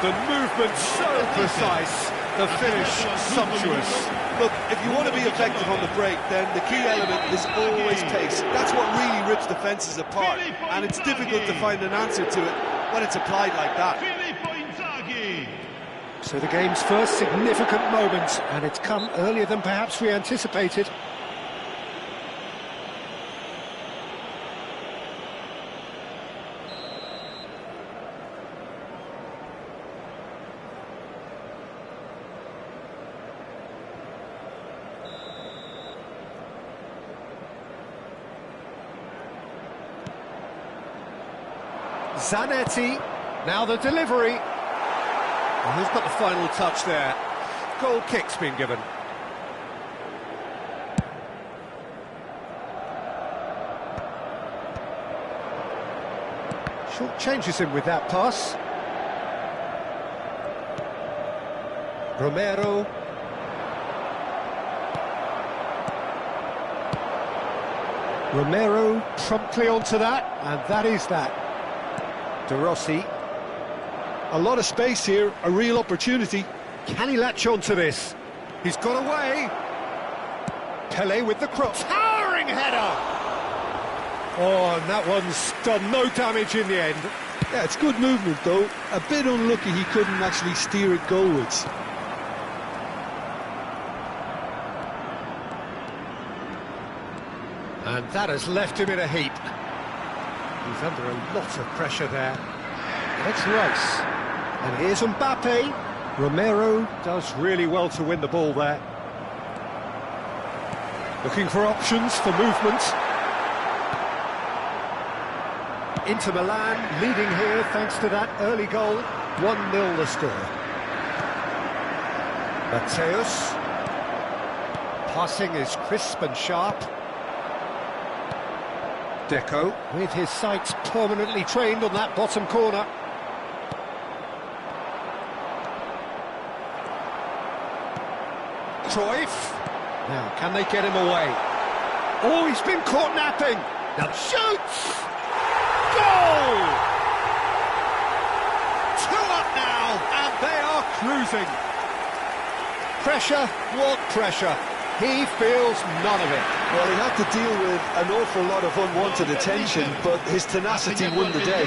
The movement so precise, the finish sumptuous. Look, if you want to be effective on the break, then the key element is always pace. That's what really rips defences apart, and it's difficult to find an answer to it when it's applied like that. So the game's first significant moment, and it's come earlier than perhaps we anticipated. Zanetti, now the delivery. Well, who's got the final touch there? Goal kick's been given. Short changes him with that pass. Romero. Romero promptly onto that, and that is that. De Rossi. A lot of space here, a real opportunity. Can he latch onto this? He's got away. Pele with the cross. Towering header! Oh, and that one's done no damage in the end. Yeah, it's good movement though. A bit unlucky he couldn't actually steer it goalwards. And that has left him in a heap. He's under a lot of pressure there. Let's race. And here's Mbappe. Romero does really well to win the ball there. Looking for options for movement. Inter Milan leading here thanks to that early goal. 1-0 the score. Mateus. Passing is crisp and sharp. Deco, with his sights permanently trained on that bottom corner. Cruyff. Now, can they get him away? Oh, he's been caught napping. Now shoots! Goal! 2 up now, and they are cruising. Pressure, what pressure? He feels none of it. Well, he had to deal with an awful lot of unwanted attention, but his tenacity won the day.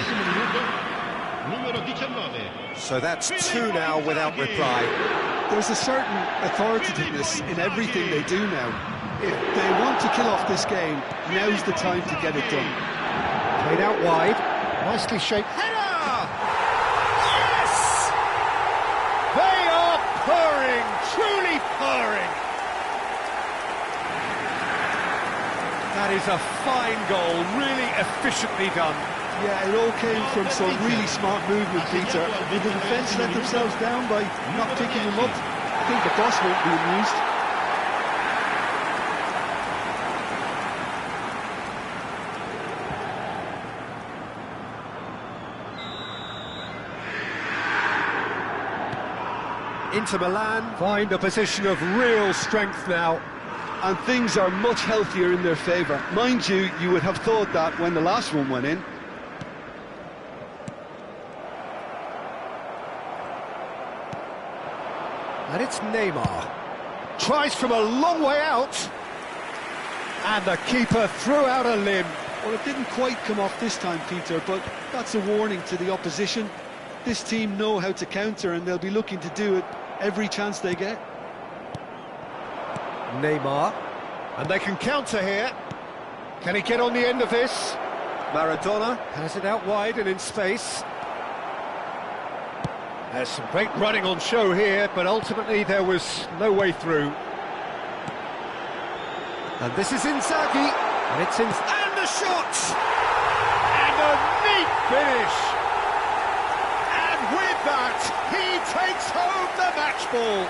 So that's 2 now without reply. There's a certain authoritativeness in everything they do now. If they want to kill off this game, now's the time to get it done. Played out wide, nicely shaped. Header! Yes! They are purring, truly purring. That is a fine goal, really efficiently done. Yeah, it all came from some really smart movement, Peter. Did the defence let themselves down by not picking them up? I think the boss won't be amused. Inter Milan find a position of real strength now. And things are much healthier in their favour. Mind you, you would have thought that when the last one went in. And it's Neymar. Tries from a long way out. And the keeper threw out a limb. Well, it didn't quite come off this time, Peter, but that's a warning to the opposition. This team know how to counter, and they'll be looking to do it every chance they get. Neymar. And they can counter here. Can he get on the end of this? Maradona has it out wide and in space. There's some great running on show here, but ultimately there was no way through. And this is Inzaghi, and it's in... And the shot! And a neat finish! And with that, he takes home the match ball!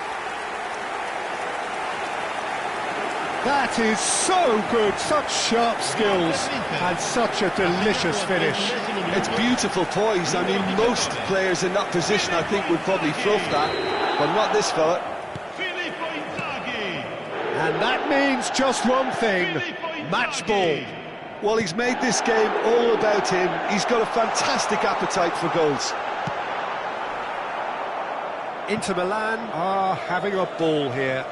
That is so good, such sharp skills, and such a delicious finish. It's beautiful poise. I mean, most players in that position, I think, would probably fluff that, but not this fella. And that means just one thing, match ball. Well, he's made this game all about him. He's got a fantastic appetite for goals. Inter Milan are having a ball here.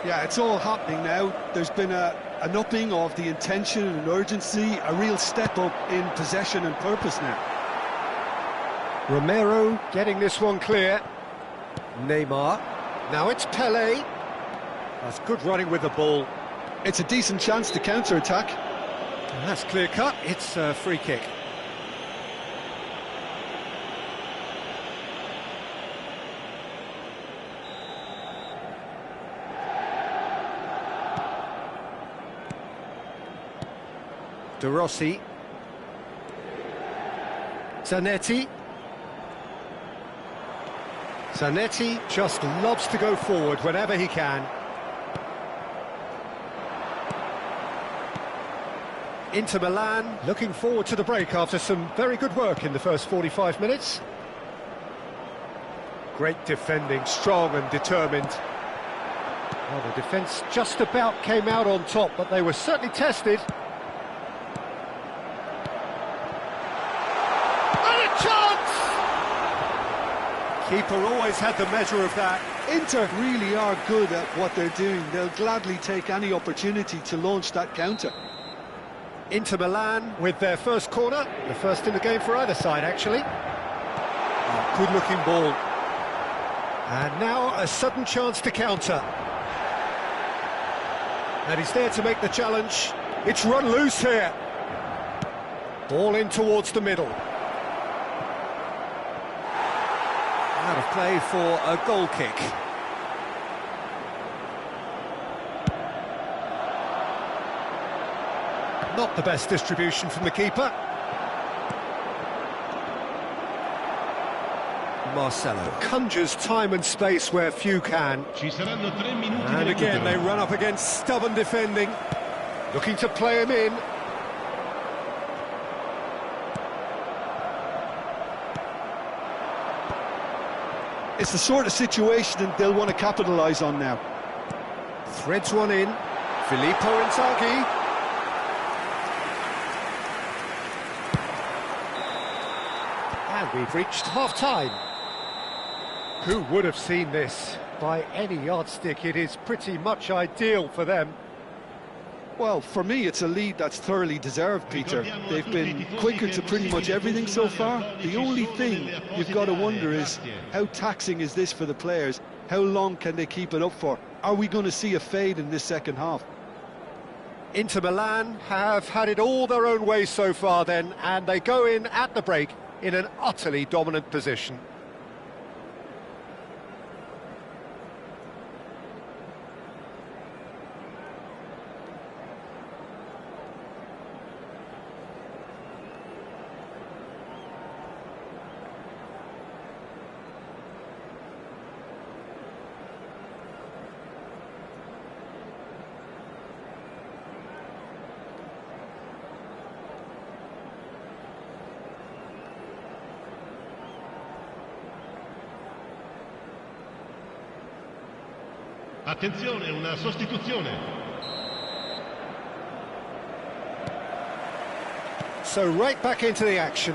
Yeah, it's all happening now. There's been an upping of the intention and urgency, a real step up in possession and purpose now. Romero getting this one clear. Neymar. Now it's Pelé. That's good running with the ball. It's a decent chance to counter-attack. That's clear-cut. It's a free kick. De Rossi. Zanetti. Zanetti just loves to go forward whenever he can. Inter Milan looking forward to the break after some very good work in the first 45 minutes. Great defending, strong and determined. Well, the defence just about came out on top, but they were certainly tested. Keeper always had the measure of that. Inter really are good at what they're doing. They'll gladly take any opportunity to launch that counter. Inter Milan with their first corner, the first in the game for either side, actually. Oh, good-looking ball. And now a sudden chance to counter. And he's there to make the challenge. It's run loose here. Ball in towards the middle. Out of play for a goal kick. Not the best distribution from the keeper. Marcelo conjures time and space where few can. And again they run up against stubborn defending. Looking to play him in. It's the sort of situation that they'll want to capitalise on now. Threads one in. Filippo Inzaghi. And we've reached half-time. Who would have seen this? By any yardstick, it is pretty much ideal for them. Well, for me, it's a lead that's thoroughly deserved, Peter. They've been quicker to pretty much everything so far. The only thing you've got to wonder is, how taxing is this for the players? How long can they keep it up for? Are we going to see a fade in this second half? Inter Milan have had it all their own way so far then, and they go in at the break in an utterly dominant position. Attenzione, una sostituzione. So right back into the action.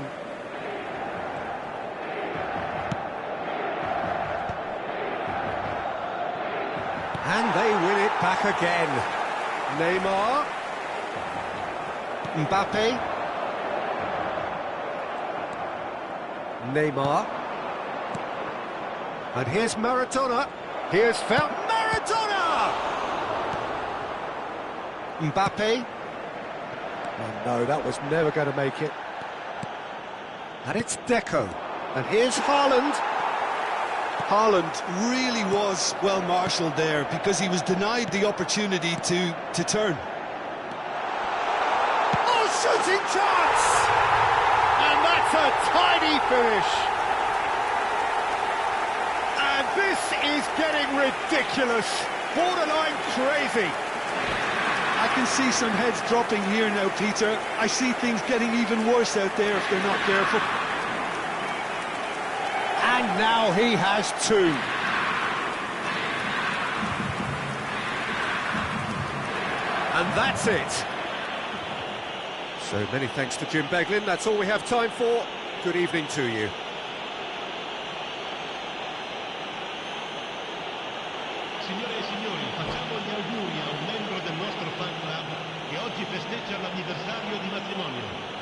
And they win it back again. Neymar. Mbappe. Neymar. And here's Maradona. Here's Maradona! Mbappe. Oh no, that was never going to make it. And it's Deco. And here's Haaland. Haaland really was well marshalled there because he was denied the opportunity to turn. Oh, shooting chance! And that's a tiny finish. And this is getting ridiculous. Borderline crazy. I can see some heads dropping here now, Peter. I see things getting even worse out there if they're not careful. And now he has two. And that's it. So many thanks to Jim Beglin. That's all we have time for. Good evening to you. Signore e signori, facciamo gli auguri a un membro del nostro fan club che oggi festeggia l'anniversario di matrimonio.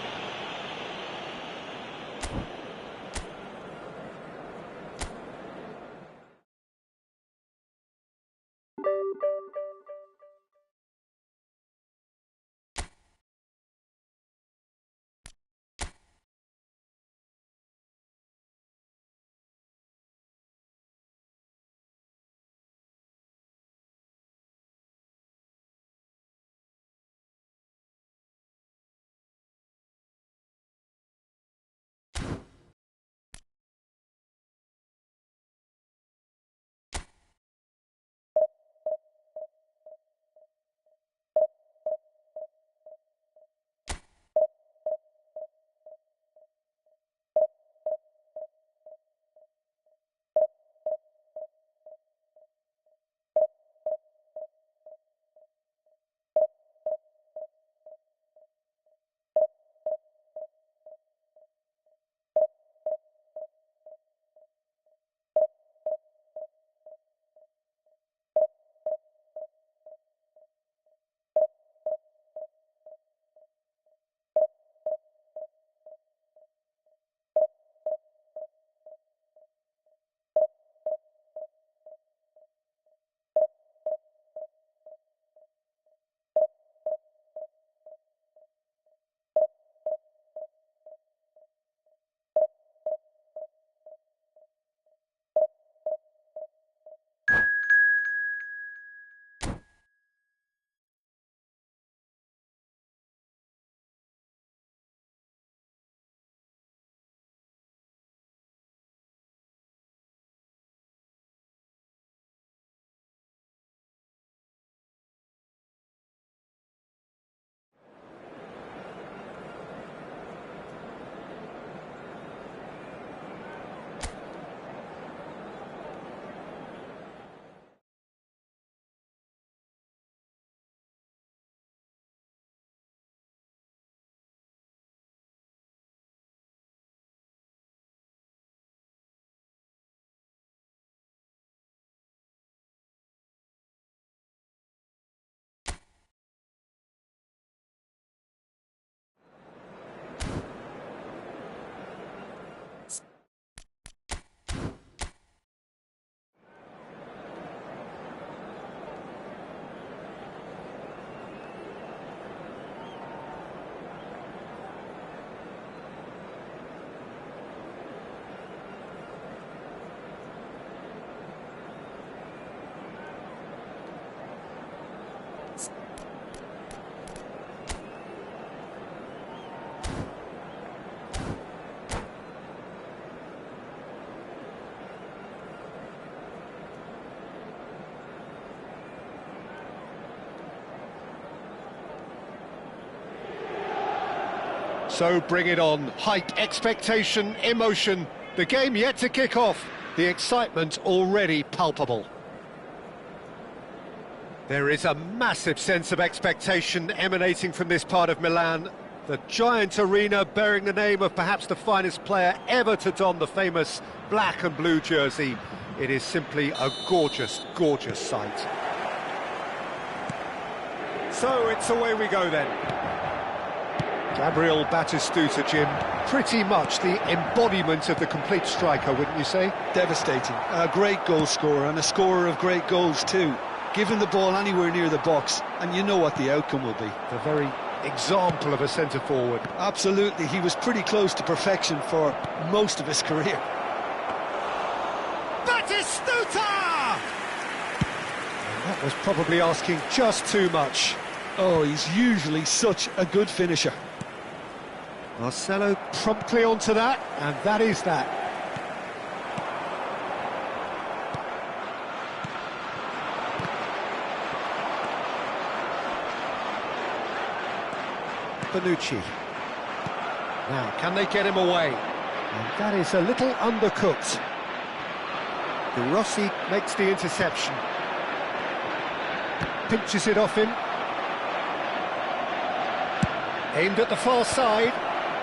So bring it on. Hype, expectation, emotion. The game yet to kick off. The excitement already palpable. There is a massive sense of expectation emanating from this part of Milan. The giant arena bearing the name of perhaps the finest player ever to don the famous black and blue jersey. It is simply a gorgeous, gorgeous sight. So it's away we go then. Gabriel Batistuta, Jim, pretty much the embodiment of the complete striker, wouldn't you say? Devastating. A great goal scorer and a scorer of great goals too. Give him the ball anywhere near the box, and you know what the outcome will be. The very example of a centre-forward. Absolutely, he was pretty close to perfection for most of his career. Batistuta! And that was probably asking just too much. Oh, he's usually such a good finisher. Marcelo promptly onto that, and that is that. Bonucci. Now, can they get him away? And that is a little undercooked. De Rossi makes the interception. Pinches it off him. Aimed at the far side.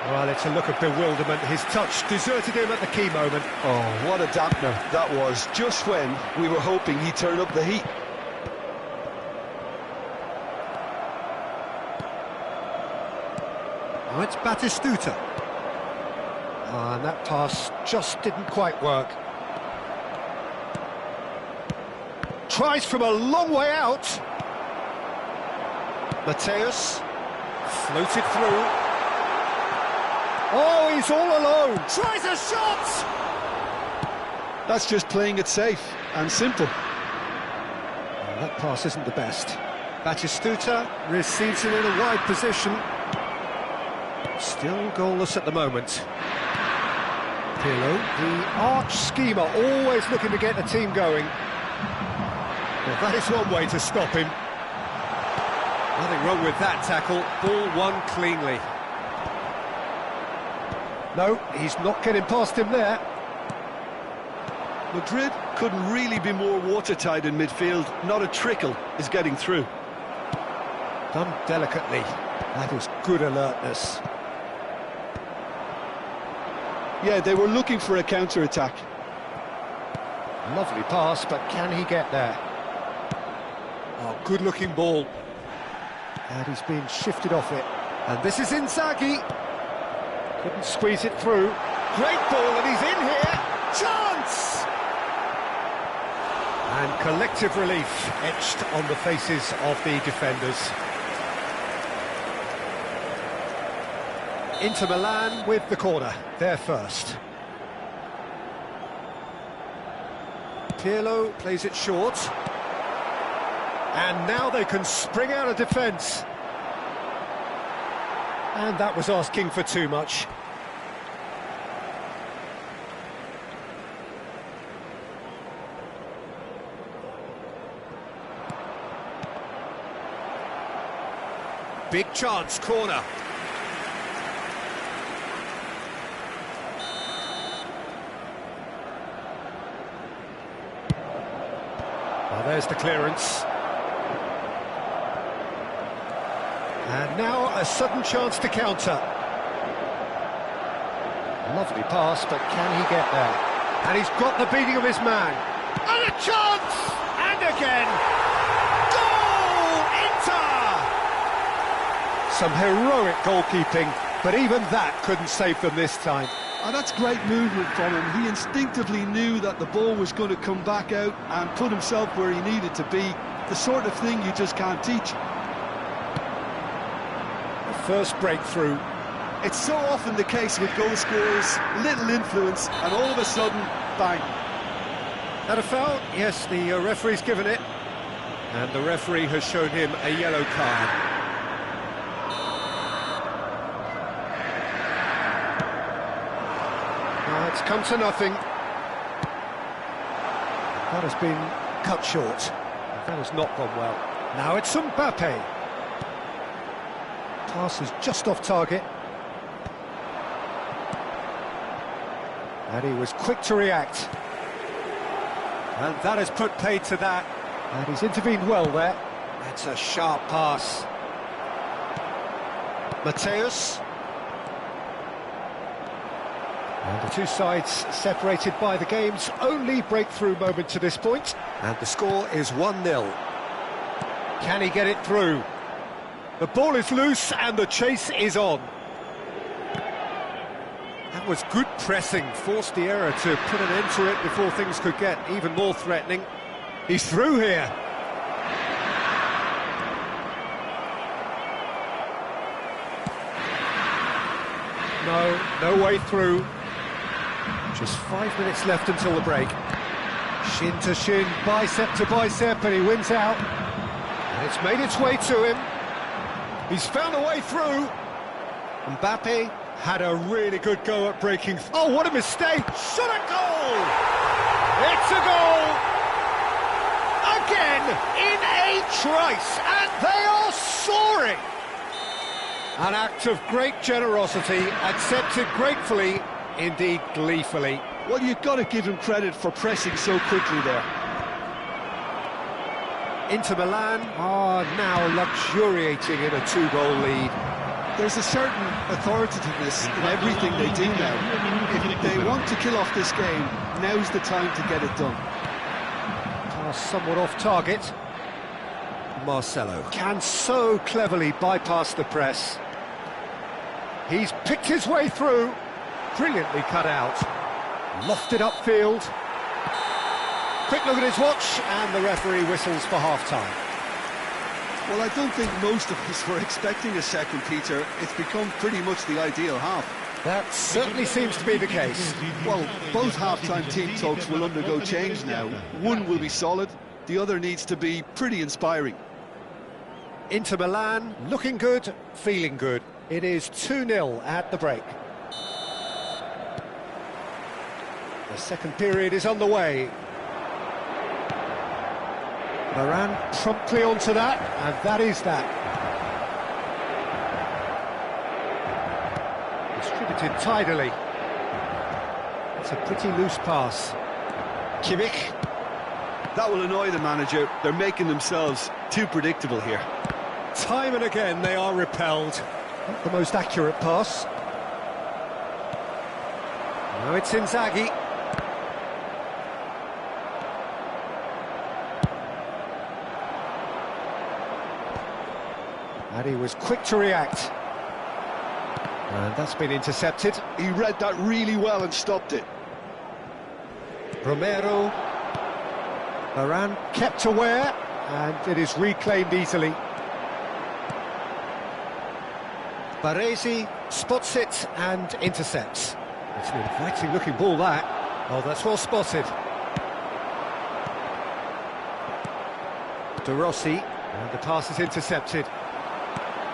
Well, it's a look of bewilderment. His touch deserted him at the key moment. Oh, what a dampener that was, just when we were hoping he'd turn up the heat. Now it's Batistuta. And that pass just didn't quite work. Tries from a long way out. Mateus floated through. Oh, he's all alone. Tries a shot. That's just playing it safe and simple. Well, that pass isn't the best. Batistuta receives it in a wide position. Still goalless at the moment. Pirlo, the arch schemer, always looking to get the team going. Well, that is one way to stop him. Nothing wrong with that tackle. Ball won cleanly. No, he's not getting past him there. Madrid couldn't really be more watertight in midfield. Not a trickle is getting through. Done delicately. That is good alertness. Yeah, they were looking for a counter-attack. Lovely pass, but can he get there? Oh, good-looking ball. And he's being shifted off it. And this is Inzaghi. Couldn't squeeze it through. Great ball, and he's in here. Chance! And collective relief etched on the faces of the defenders. Inter Milan with the corner, they're first. Pirlo plays it short. And now they can spring out of defence. And that was asking for too much. Big chance, corner. Well, there's the clearance. And now a sudden chance to counter. Lovely pass, but can he get there? And he's got the beating of his man. And a chance! And again! Goal! Inter! Some heroic goalkeeping, but even that couldn't save them this time. And that's great movement from him. He instinctively knew that the ball was going to come back out and put himself where he needed to be. The sort of thing you just can't teach. First breakthrough. It's so often the case with goal scorers, little influence, and all of a sudden, bang. That a foul? Yes, the referee's given it. And the referee has shown him a yellow card. Now it's come to nothing. That has been cut short. That has not gone well. Now it's Mbappe. Pass is just off target. And he was quick to react. And that has put paid to that. And he's intervened well there. That's a sharp pass. Mateus. And the two sides separated by the game's only breakthrough moment to this point. And the score is 1-0. Can he get it through? The ball is loose and the chase is on. That was good pressing, forced the error to put an end to it before things could get even more threatening. He's through here. No way through. Just 5 minutes left until the break. Shin to shin, bicep to bicep, and he wins out. And it's made its way to him. He's found a way through. Mbappe had a really good go at breaking. Oh, what a mistake! Shot a goal! It's a goal! Again, in a trice, and they are soaring! An act of great generosity, accepted gratefully, indeed gleefully. Well, you've got to give him credit for pressing so quickly there. Inter Milan are now luxuriating in a 2-goal lead. There's a certain authoritativeness in everything they do now. If they want to kill off this game, now's the time to get it done. Pass somewhat off target. Marcelo can so cleverly bypass the press. He's picked his way through. Brilliantly cut out. Lofted upfield. Quick look at his watch, and the referee whistles for half-time. Well, I don't think most of us were expecting a second, Peter. It's become pretty much the ideal half. That certainly seems to be the case. Well, both half-time team talks will undergo change now. One will be solid, the other needs to be pretty inspiring. Inter Milan looking good, feeling good. It is 2-0 at the break. The second period is on the way. Varane promptly onto that, and that is that. Distributed tidily. It's a pretty loose pass. Kimmich. That will annoy the manager. They're making themselves too predictable here. Time and again they are repelled. Not the most accurate pass. Now it's Inzaghi. And he was quick to react. And that's been intercepted. He read that really well and stopped it. Romero. Varane kept aware, and it is reclaimed easily. Baresi spots it and intercepts. It's an inviting looking ball, that. Oh, that's well spotted. De Rossi, and the pass is intercepted.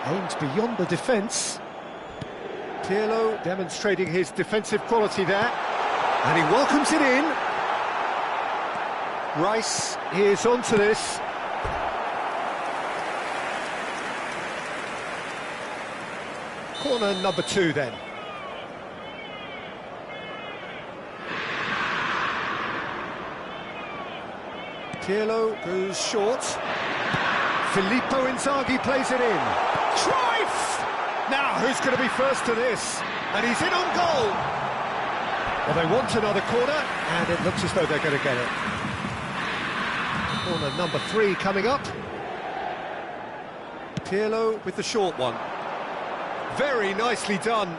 Aimed beyond the defence. Pirlo demonstrating his defensive quality there. And he welcomes it in. Rice is onto this. Corner number 2 then. Pirlo goes short. Filippo Inzaghi plays it in. Cruyff! Now, who's going to be first to this? And he's in on goal! Well, they want another corner, and it looks as though they're going to get it. Corner number 3 coming up. Pirlo with the short one. Very nicely done.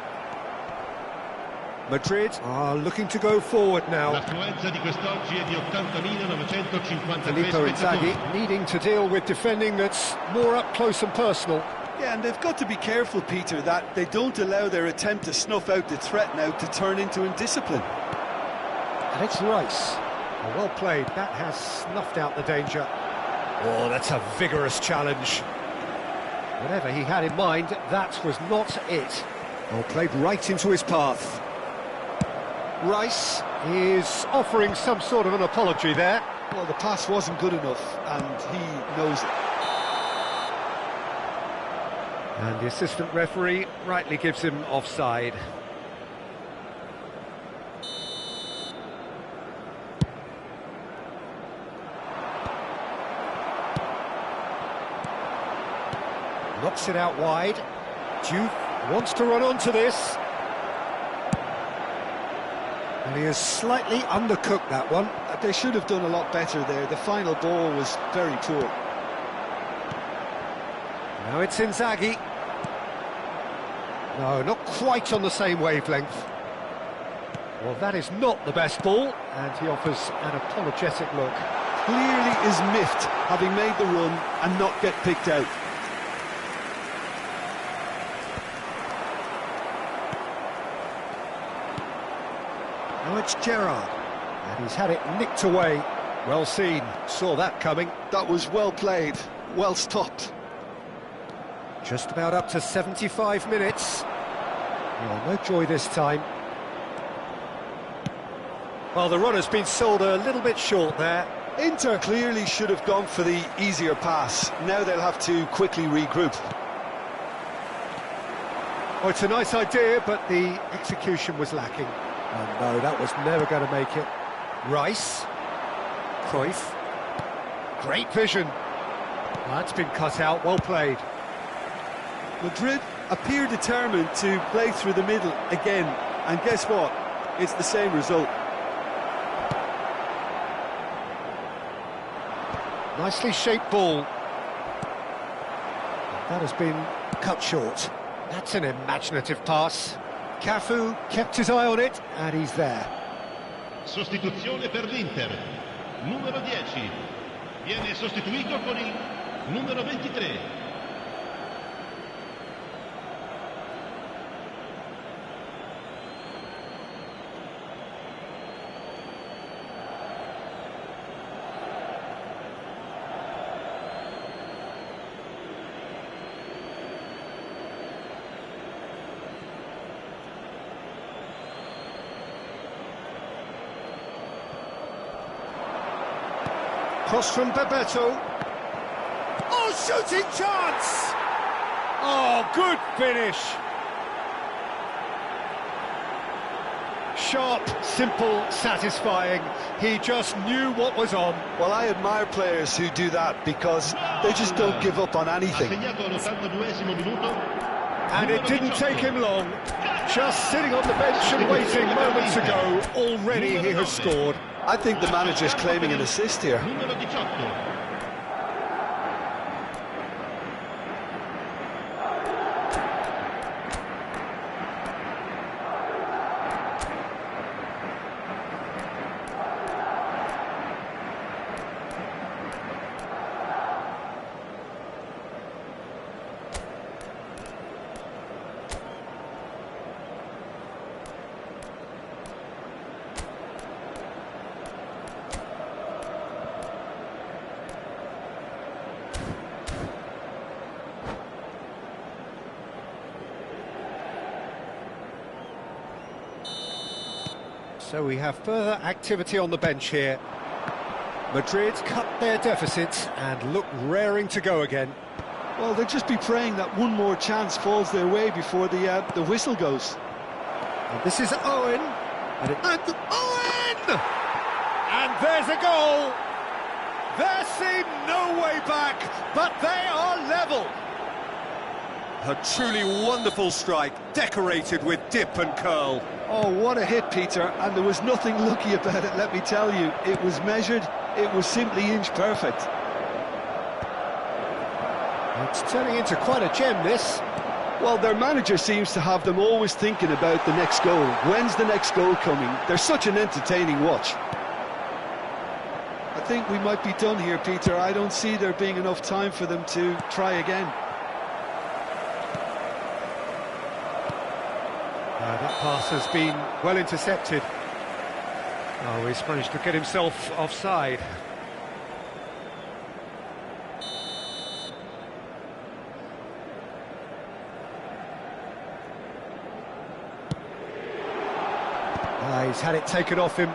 Madrid are looking to go forward now. L'affluenza di quest'oggi è di 80.953 Filippo Inzaghi needing to deal with defending that's more up close and personal. Yeah, and they've got to be careful, Peter, that they don't allow their attempt to snuff out the threat now to turn into indiscipline. And it's Rice. Well played, that has snuffed out the danger. Oh, that's a vigorous challenge. Whatever he had in mind, that was not it. Well played right into his path. Rice is offering some sort of an apology there. Well, the pass wasn't good enough, and he knows it. And the assistant referee rightly gives him offside. Knocks it out wide. Diouf wants to run onto this. And he has slightly undercooked that one. They should have done a lot better there. The final ball was very poor. Now it's Inzaghi. No, not quite on the same wavelength. Well, that is not the best ball, and he offers an apologetic look. Clearly is miffed, having made the run and not get picked out. Fitzgerald. And he's had it nicked away. Well seen, saw that coming. That was well played, well stopped. Just about up to 75 minutes. Oh, no joy this time. Well, the runner's been sold a little bit short there. Inter clearly should have gone for the easier pass. Now they'll have to quickly regroup. Oh, it's a nice idea, but the execution was lacking. Oh no, that was never going to make it. Rice. Cruyff. Great vision. That's been cut out, well played. Madrid appear determined to play through the middle again. And guess what? It's the same result. Nicely shaped ball. That has been cut short. That's an imaginative pass. Cafu kept his eye on it, and he's there. Sostituzione per l'Inter. Numero 10. Viene sostituito con il numero 23. Cross from Bebeto. Oh, shooting chance! Oh, good finish. Sharp, simple, satisfying. He just knew what was on. Well, I admire players who do that because they just don't give up on anything. And it didn't take him long. Just sitting on the bench and waiting moments ago, already he has scored. I think the manager's claiming an assist here. Numero 18. So we have further activity on the bench here. Madrid cut their deficit and look raring to go again. Well, they'll just be praying that one more chance falls their way before the whistle goes. And this is Owen. And Owen! And there's a goal! There seemed no way back, but they are level. A truly wonderful strike, decorated with dip and curl. Oh, what a hit, Peter, and there was nothing lucky about it, let me tell you. It was measured, it was simply inch perfect. It's turning into quite a gem, this. Well, their manager seems to have them always thinking about the next goal. When's the next goal coming? They're such an entertaining watch. I think we might be done here, Peter. I don't see there being enough time for them to try again. That pass has been well intercepted. Oh, he's managed to get himself offside. He's had it taken off him.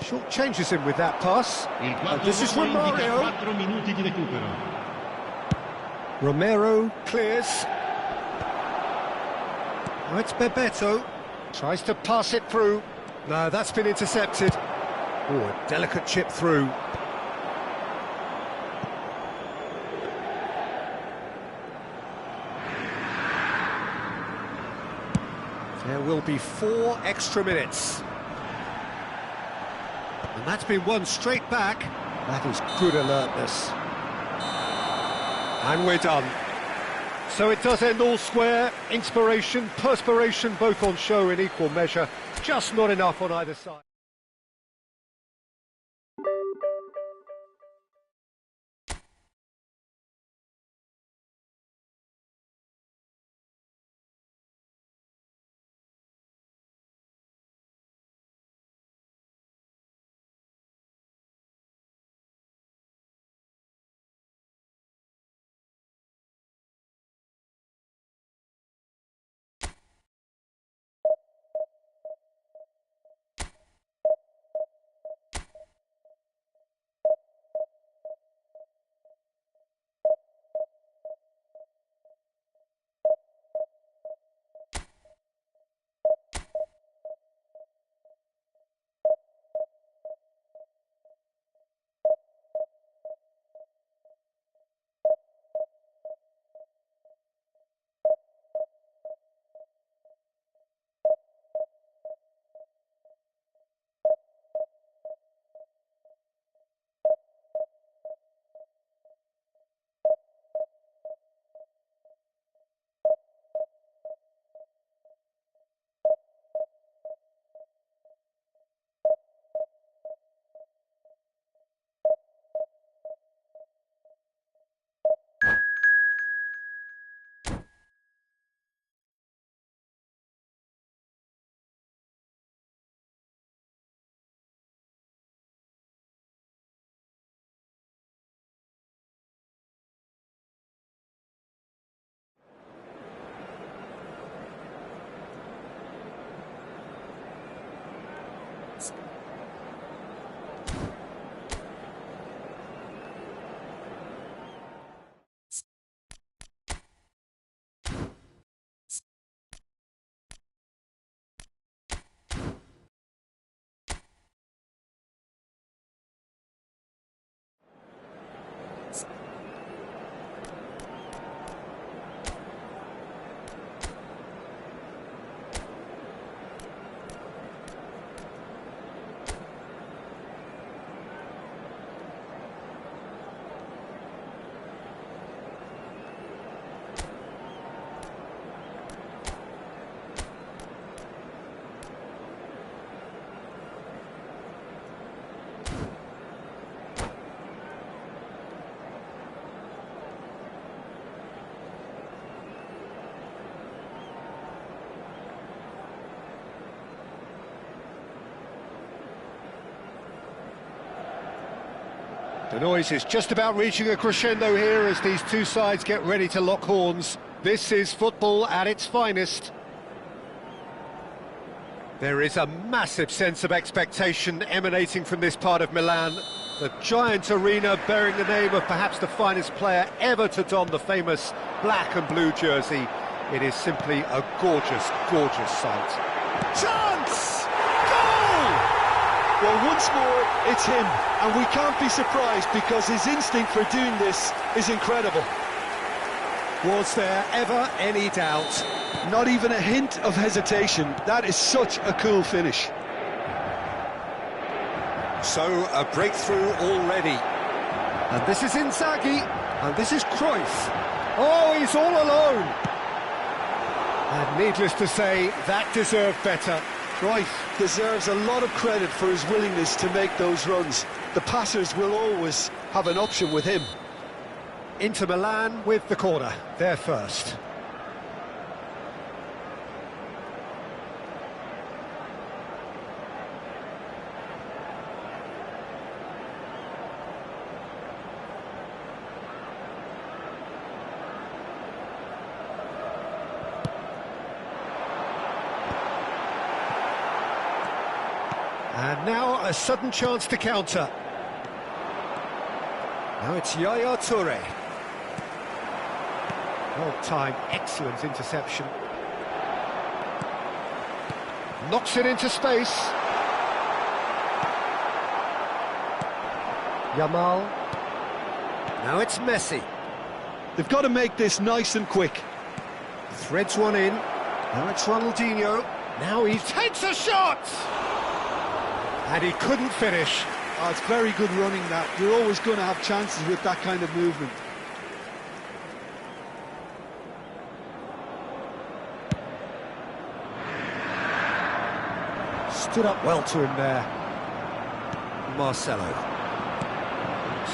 Short changes him with that pass. This is Romario. Romero clears. Oh, it's Bebeto. Tries to pass it through. No, that's been intercepted. Oh, a delicate chip through. There will be 4 extra minutes. And that's been won straight back. That is good alertness. And we're done. So it does end all square. Inspiration, perspiration, both on show in equal measure. Just not enough on either side. The noise is just about reaching a crescendo here as these two sides get ready to lock horns. This is football at its finest. There is a massive sense of expectation emanating from this part of Milan. The giant arena bearing the name of perhaps the finest player ever to don the famous black and blue jersey. It is simply a gorgeous, gorgeous sight. Chance! Goal! Well, once more, it's him, and we can't be surprised because his instinct for doing this is incredible. Was there ever any doubt? Not even a hint of hesitation. That is such a cool finish. So, a breakthrough already. And this is Inzaghi, and this is Cruyff. Oh, he's all alone. And needless to say, that deserved better. Cruyff deserves a lot of credit for his willingness to make those runs. The passers will always have an option with him. Inter Milan with the corner, they're first. And now a sudden chance to counter. Now it's Yaya Toure. Well-timed, excellent interception. Knocks it into space. Yamal. Now it's Messi. They've got to make this nice and quick. Threads one in. Now it's Ronaldinho. Now he takes a shot! And he couldn't finish. Oh, it's very good running that. You're always going to have chances with that kind of movement. Stood up well to him there. Marcelo.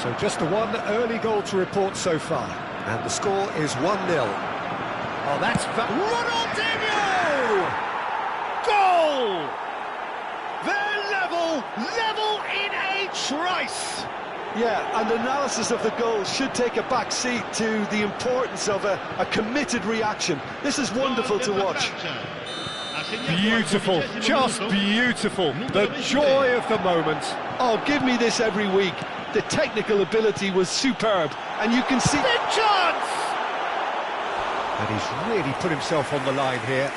So just the one early goal to report so far. And the score is 1-0. Oh, that's... Ronaldinho! Goal! They're level in a trice! Yeah, and analysis of the goal should take a back seat to the importance of a committed reaction. This is wonderful to watch. Beautiful, just beautiful. The joy of the moment. Oh, give me this every week. The technical ability was superb, and you can see... Big chance! And he's really put himself on the line here.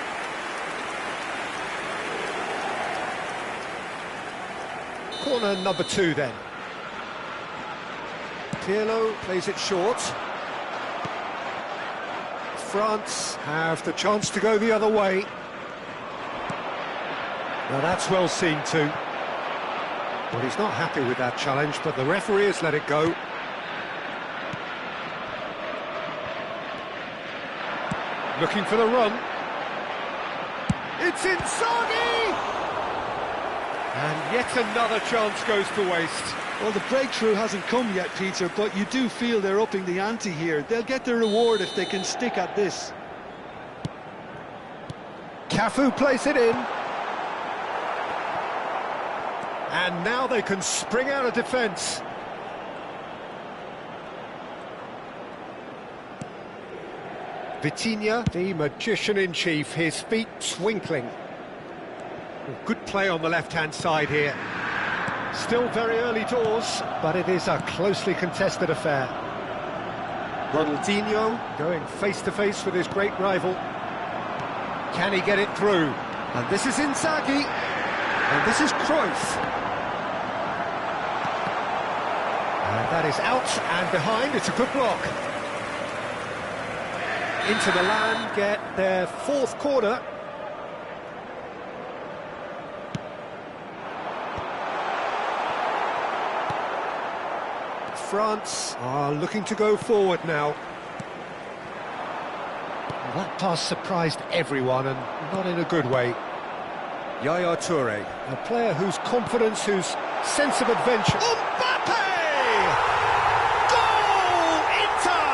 Corner number 2 then. Pirlo plays it short. France have the chance to go the other way. Now that's well seen too. Well, he's not happy with that challenge, but the referee has let it go. Looking for the run. It's Inzaghi! And yet another chance goes to waste. Well, the breakthrough hasn't come yet, Peter, but you do feel they're upping the ante here. They'll get their reward if they can stick at this. Cafu plays it in. And now they can spring out of defence. Vitinha, the magician-in-chief, his feet twinkling. Good play on the left-hand side here. Still very early doors, but it is a closely contested affair. Ronaldinho going face-to-face with his great rival. Can he get it through? And this is Inzaghi. And this is Cruyff. And that is out and behind. It's a good block. Inter Milan get their 4th corner. France are looking to go forward now. Well, that pass surprised everyone, and not in a good way. Yaya Toure, a player whose confidence, whose sense of adventure... Mbappe! Goal! Inter!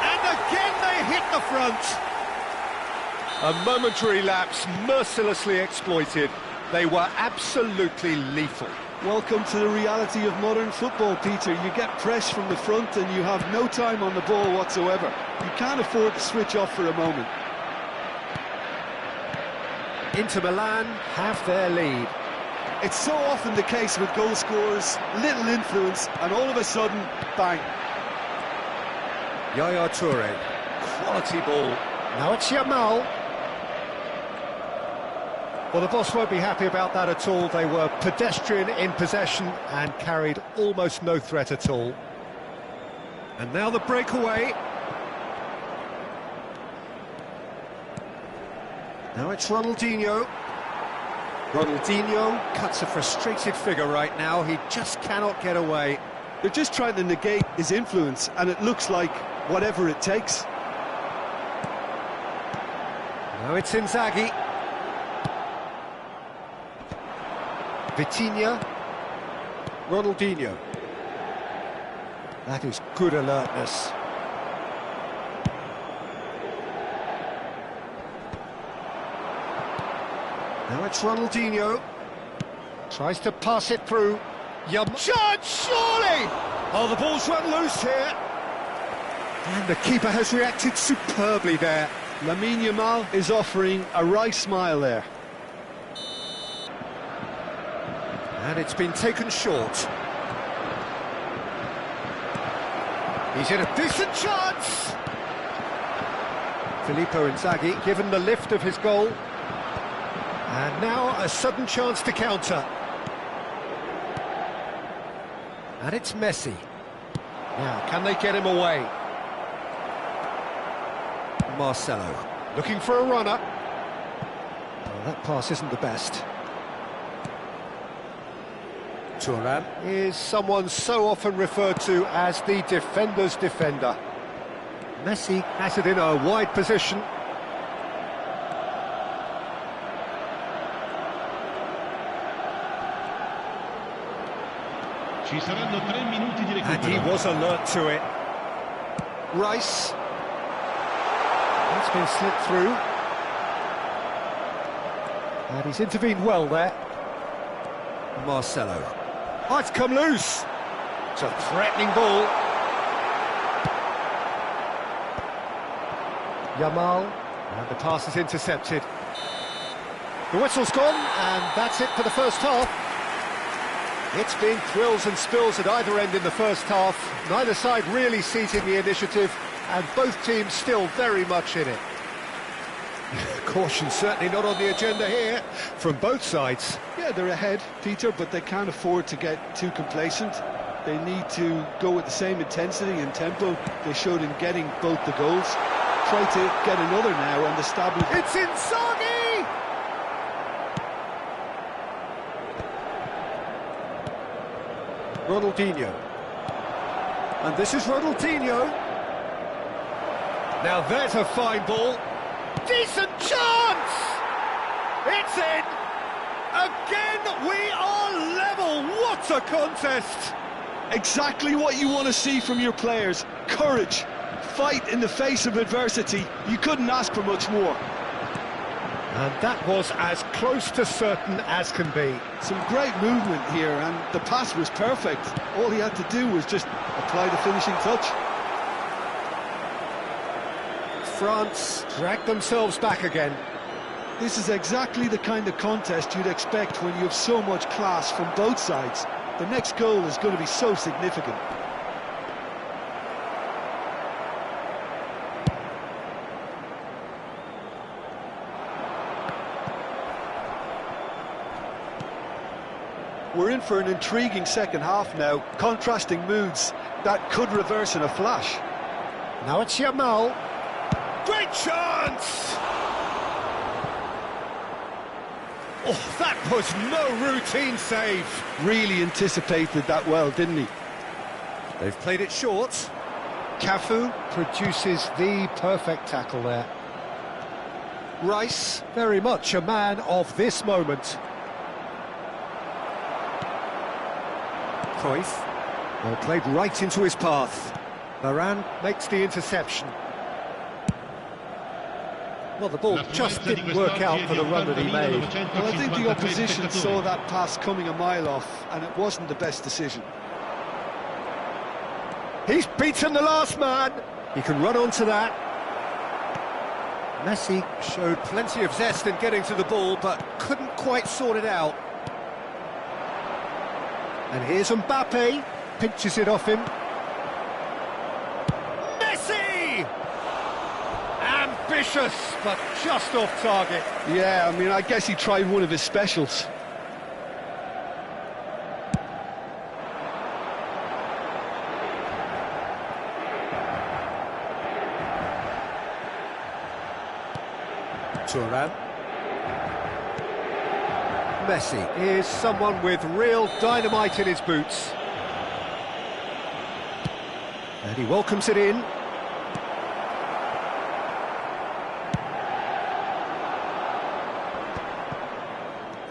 And again they hit the front. A momentary lapse mercilessly exploited. They were absolutely lethal. Welcome to the reality of modern football, Peter. You get press from the front and you have no time on the ball whatsoever. You can't afford to switch off for a moment. Inter Milan have their lead. It's so often the case with goal scorers, little influence, and all of a sudden, bang. Yaya Toure, quality ball. Now it's Yamal. Well, the boss won't be happy about that at all. They were pedestrian in possession and carried almost no threat at all. And now the breakaway. Now it's Ronaldinho. Ronaldinho cuts a frustrated figure right now. He just cannot get away. They're just trying to negate his influence, and it looks like whatever it takes. Now it's Inzaghi. Vitinha. Ronaldinho. That is good alertness. Now it's Ronaldinho. Tries to pass it through. Chance, surely! Oh, the ball's run loose here. And the keeper has reacted superbly there. Lamine Yamal is offering a wry smile there. And it's been taken short. He's in a decent chance! Filippo Inzaghi given the lift of his goal. And now a sudden chance to counter. And it's Messi. Now, can they get him away? Marcelo, looking for a runner. Well, that pass isn't the best. Thuram is someone so often referred to as the defender's defender. Messi has it in a wide position. Ci saranno 3 minuti di recupero. And he was alert to it. Rice. That's been slipped through. And he's intervened well there. Marcelo. Oh, it's come loose. It's a threatening ball. Yamal. And the pass is intercepted. The whistle's gone, and that's it for the first half. It's been thrills and spills at either end in the first half. Neither side really seizing the initiative, and both teams still very much in it. Caution certainly not on the agenda here from both sides. Yeah, they're ahead, Peter, but they can't afford to get too complacent. They need to go with the same intensity and tempo they showed in getting both the goals. Try to get another now and establish... It's Inzaghi! Ronaldinho. And this is Ronaldinho. Now there's a fine ball. Decent chance! It's in! Again, we are level! What a contest! Exactly what you want to see from your players. Courage. Fight in the face of adversity. You couldn't ask for much more. And that was as close to certain as can be. Some great movement here, and the pass was perfect. All he had to do was just apply the finishing touch. France dragged themselves back again. This is exactly the kind of contest you'd expect when you have so much class from both sides. The next goal is going to be so significant. We're in for an intriguing second half now, contrasting moods that could reverse in a flash. Now it's Yamal. Great chance! Oh, that was no routine save. Really anticipated that well, didn't he? They've played it short. Cafu produces the perfect tackle there. Rice, very much a man of this moment. Cruyff, well, played right into his path. Varane makes the interception. Well, the ball just didn't work out for the run that he made. Well, I think the opposition saw that pass coming a mile off, and it wasn't the best decision. He's beaten the last man. He can run onto that. Messi showed plenty of zest in getting to the ball, but couldn't quite sort it out. And here's Mbappe, pinches it off him. Messi! Ambitious, but just off target. Yeah, I mean, I guess he tried one of his specials. Thuram. Messi is someone with real dynamite in his boots. And he welcomes it in.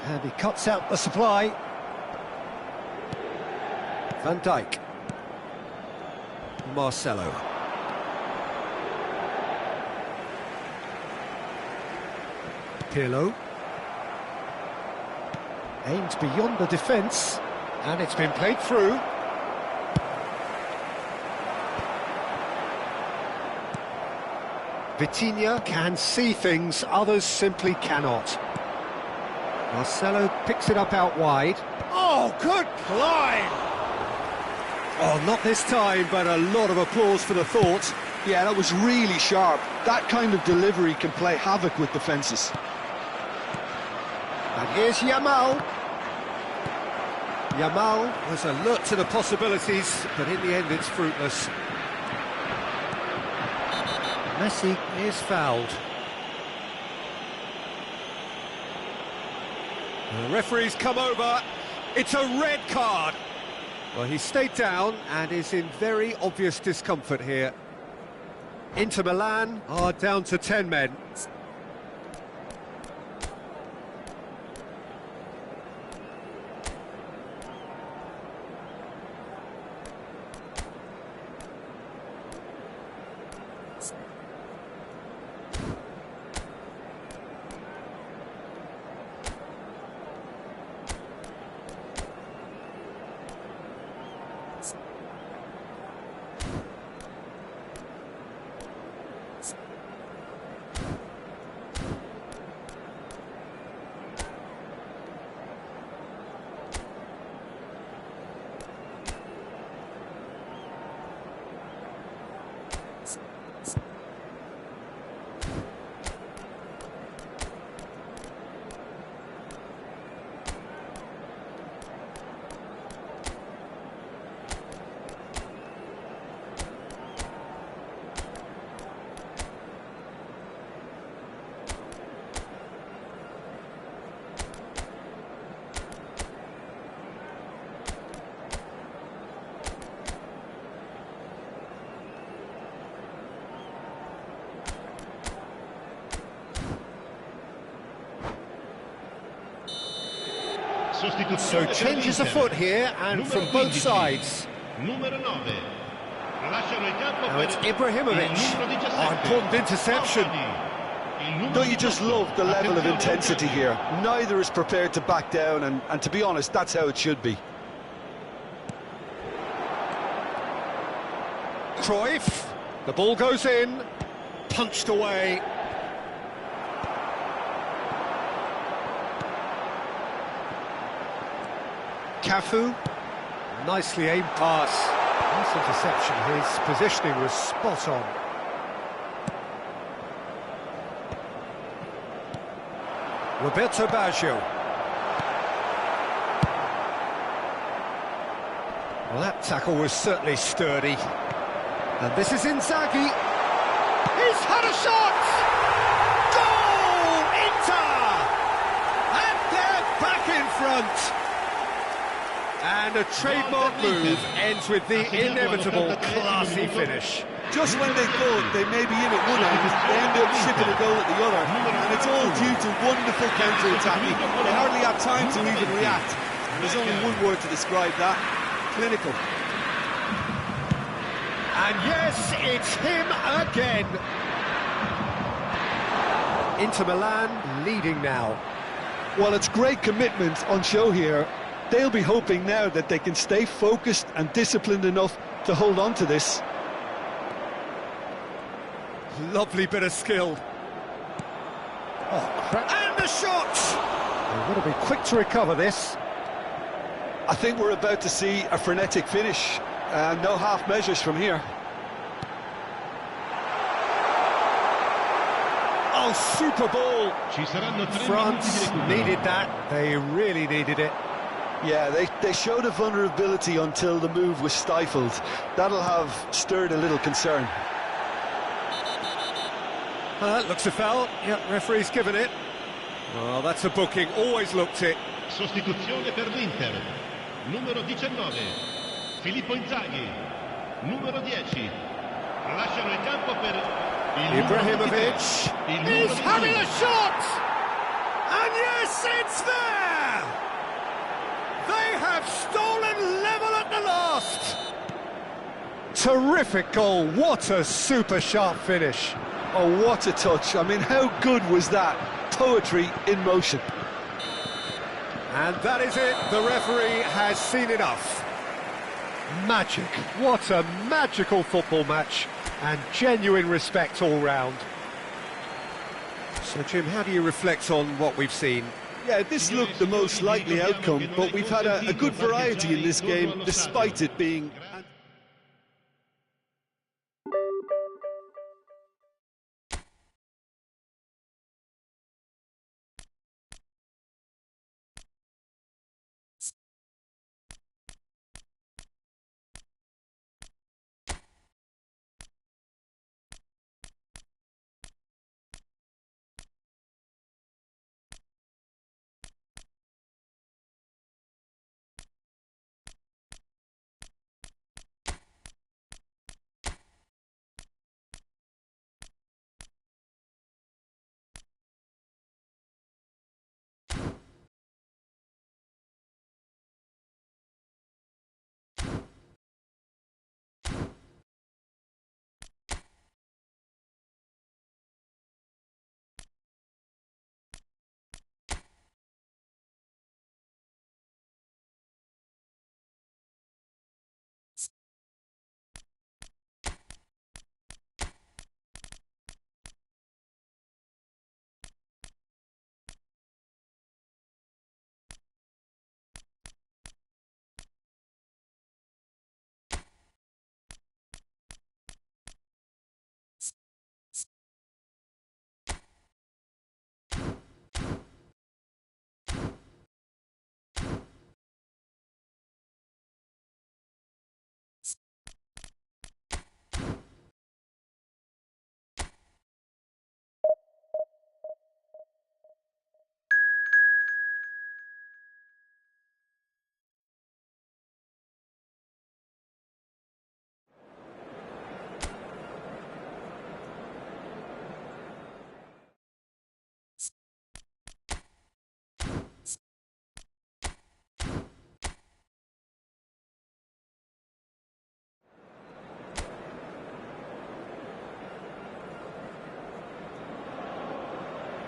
And he cuts out the supply. Van Dijk. Marcelo. Pirlo. Aimed beyond the defence, and it's been played through. Vitinha can see things others simply cannot. Marcelo picks it up out wide. Oh, good climb! Oh, not this time, but a lot of applause for the thought. Yeah, that was really sharp. That kind of delivery can play havoc with defences. And here's Yamal. Yamal was alert to the possibilities, but in the end it's fruitless. Messi is fouled. The referee's come over. It's a red card. Well, he stayed down and is in very obvious discomfort here. Inter Milan are down to 10 men. So changes afoot here, and from both sides. Now it's Ibrahimovic. Oh, important interception. Don't you just love the level of intensity here? Neither is prepared to back down, and to be honest, that's how it should be. Cruyff. The ball goes in. Punched away. Cafu, nicely aimed pass. Nice interception, his positioning was spot on. Roberto Baggio. Well, that tackle was certainly sturdy. And this is Inzaghi. He's had a shot! Goal! Inter! And they're back in front. And a trademark move ends with the inevitable classy finish. Just when they thought they may be in at one end, they end up shipping a goal at the other. And it's all due to wonderful counter-attacking. They hardly have time to even react. And there's only one word to describe that: clinical. And yes, it's him again. Inter Milan leading now. Well, it's great commitment on show here. They'll be hoping now that they can stay focused and disciplined enough to hold on to this. Lovely bit of skill. Oh, crap. And the shot! They've got to be quick to recover this. I think we're about to see a frenetic finish. No half measures from here. Oh, super ball! Ci saranno 3 France minuti di recupero. needed that. They really needed it. Yeah, they showed a vulnerability until the move was stifled. That'll have stirred a little concern. Looks a foul. Yep, referee's given it. Well, that's a booking. Always looked it. Sostituzione per l'Inter. Numero 19. Filippo Inzaghi. Numero 10. Lasciano il campo per il Ibrahimovic. He's having a shot! And yes, it's there! They have stolen level at the last! Terrific goal. What a super sharp finish. Oh, what a touch. I mean, how good was that? Poetry in motion. And that is it. The referee has seen enough. Magic. What a magical football match. And genuine respect all round. So, Jim, how do you reflect on what we've seen? Yeah, this looked the most likely outcome, but we've had a good variety in this game, despite it being...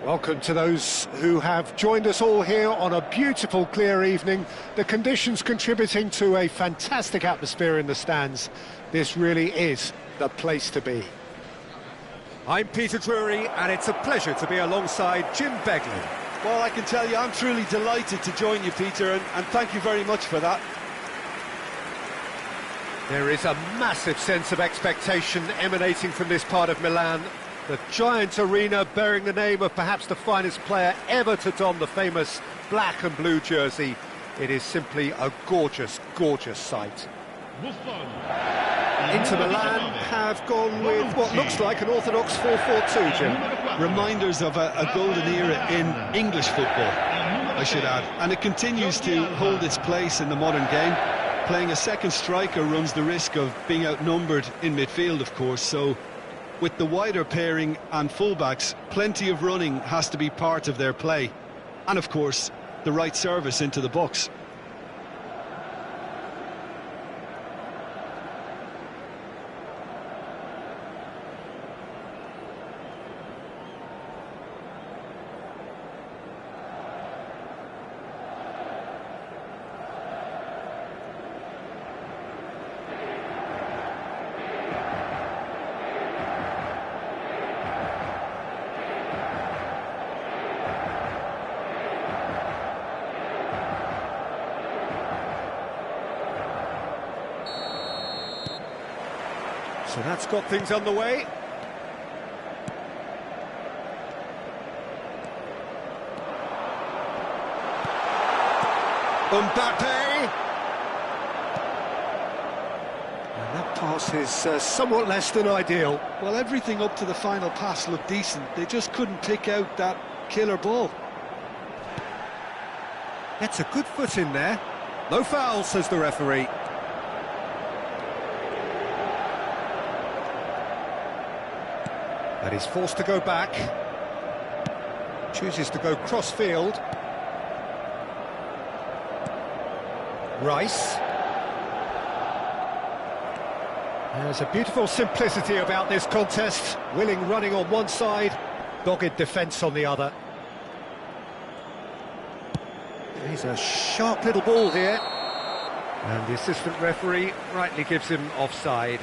Welcome to those who have joined us all here on a beautiful, clear evening. The conditions contributing to a fantastic atmosphere in the stands. This really is the place to be. I'm Peter Drury, and it's a pleasure to be alongside Jim Beglin. Well, I can tell you, I'm truly delighted to join you, Peter, and thank you very much for that. There is a massive sense of expectation emanating from this part of Milan. The giant arena bearing the name of perhaps the finest player ever to don the famous black and blue jersey. It is simply a gorgeous, gorgeous sight. Inter Milan have gone with what looks like an orthodox 4-4-2, Jim. Reminders of a golden era in English football, I should add. And it continues to hold its place in the modern game. Playing a second striker runs the risk of being outnumbered in midfield, of course, so with the wider pairing and fullbacks, plenty of running has to be part of their play. And of course, the right service into the box. So that's got things underway. Mbappe! And that pass is somewhat less than ideal. Well, everything up to the final pass looked decent. They just couldn't pick out that killer ball. Gets a good foot in there. No foul, says the referee. And he's forced to go back. Chooses to go cross-field. Rice. There's a beautiful simplicity about this contest. Willing running on one side, dogged defence on the other. He's a sharp little ball here. And the assistant referee rightly gives him offside.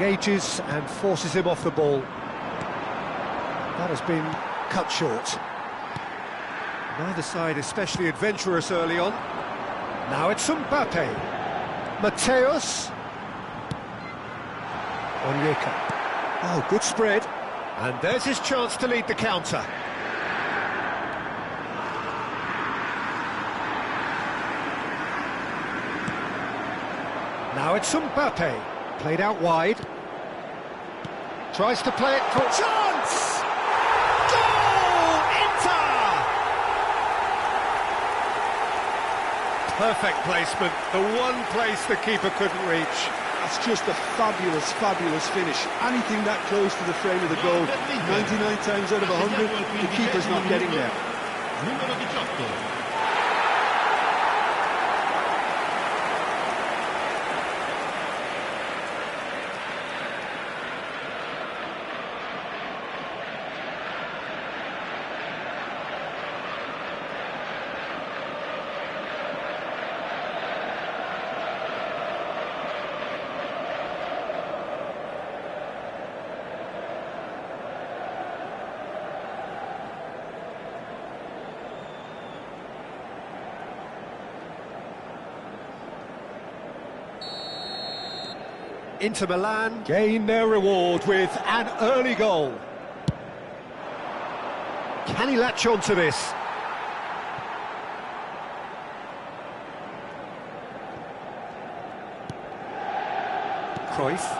Engages and forces him off the ball. That has been cut short. Neither side especially adventurous early on. Now it's Mbappe. Mateus. Onyeka. Oh, good spread. And there's his chance to lead the counter. Now it's Mbappe. Played out wide. Tries to play it for chance! Goal! Inter! Perfect placement. The one place the keeper couldn't reach. That's just a fabulous, fabulous finish. Anything that close to the frame of the goal, 99 times out of 100, the keeper's not getting there. Numero 18. Inter Milan gain their reward with an early goal. Can he latch on to this? Cruyff.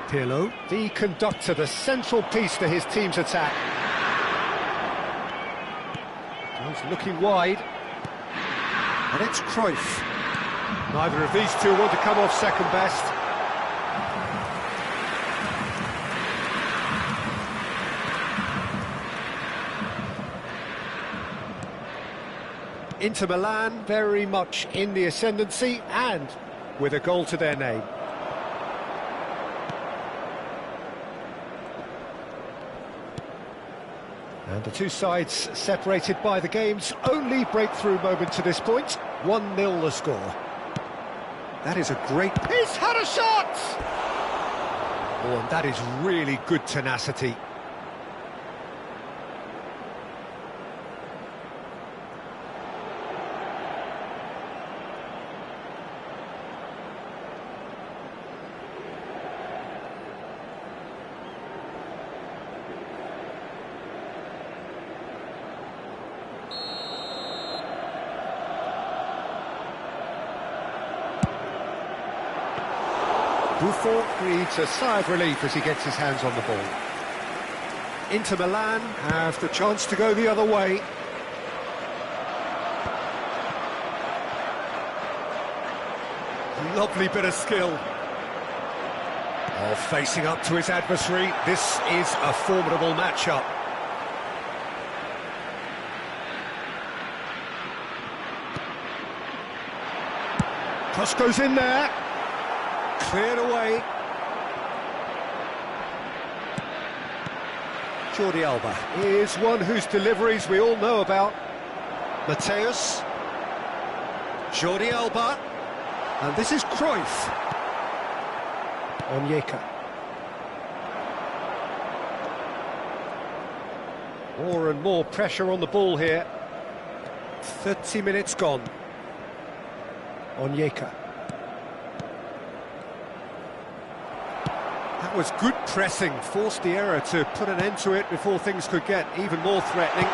Pirlo, the conductor, the central piece to his team's attack. He's looking wide. And it's Cruyff. Neither of these two want to come off second best. Inter Milan very much in the ascendancy and with a goal to their name. And the two sides separated by the game's only breakthrough moment to this point. 1-0 the score. That is a great... He's had a shot! Oh, and that is really good tenacity. Buffon breathes a sigh of relief as he gets his hands on the ball. Inter Milan have the chance to go the other way. Lovely bit of skill. Oh, facing up to his adversary, this is a formidable matchup. Cross goes in there. Cleared away. Jordi Alba is one whose deliveries we all know about. Mateus. Jordi Alba. And this is Cruyff. Onyeka. More and more pressure on the ball here. 30 minutes gone. Onyeka. That was good pressing, forced the error to put an end to it before things could get even more threatening.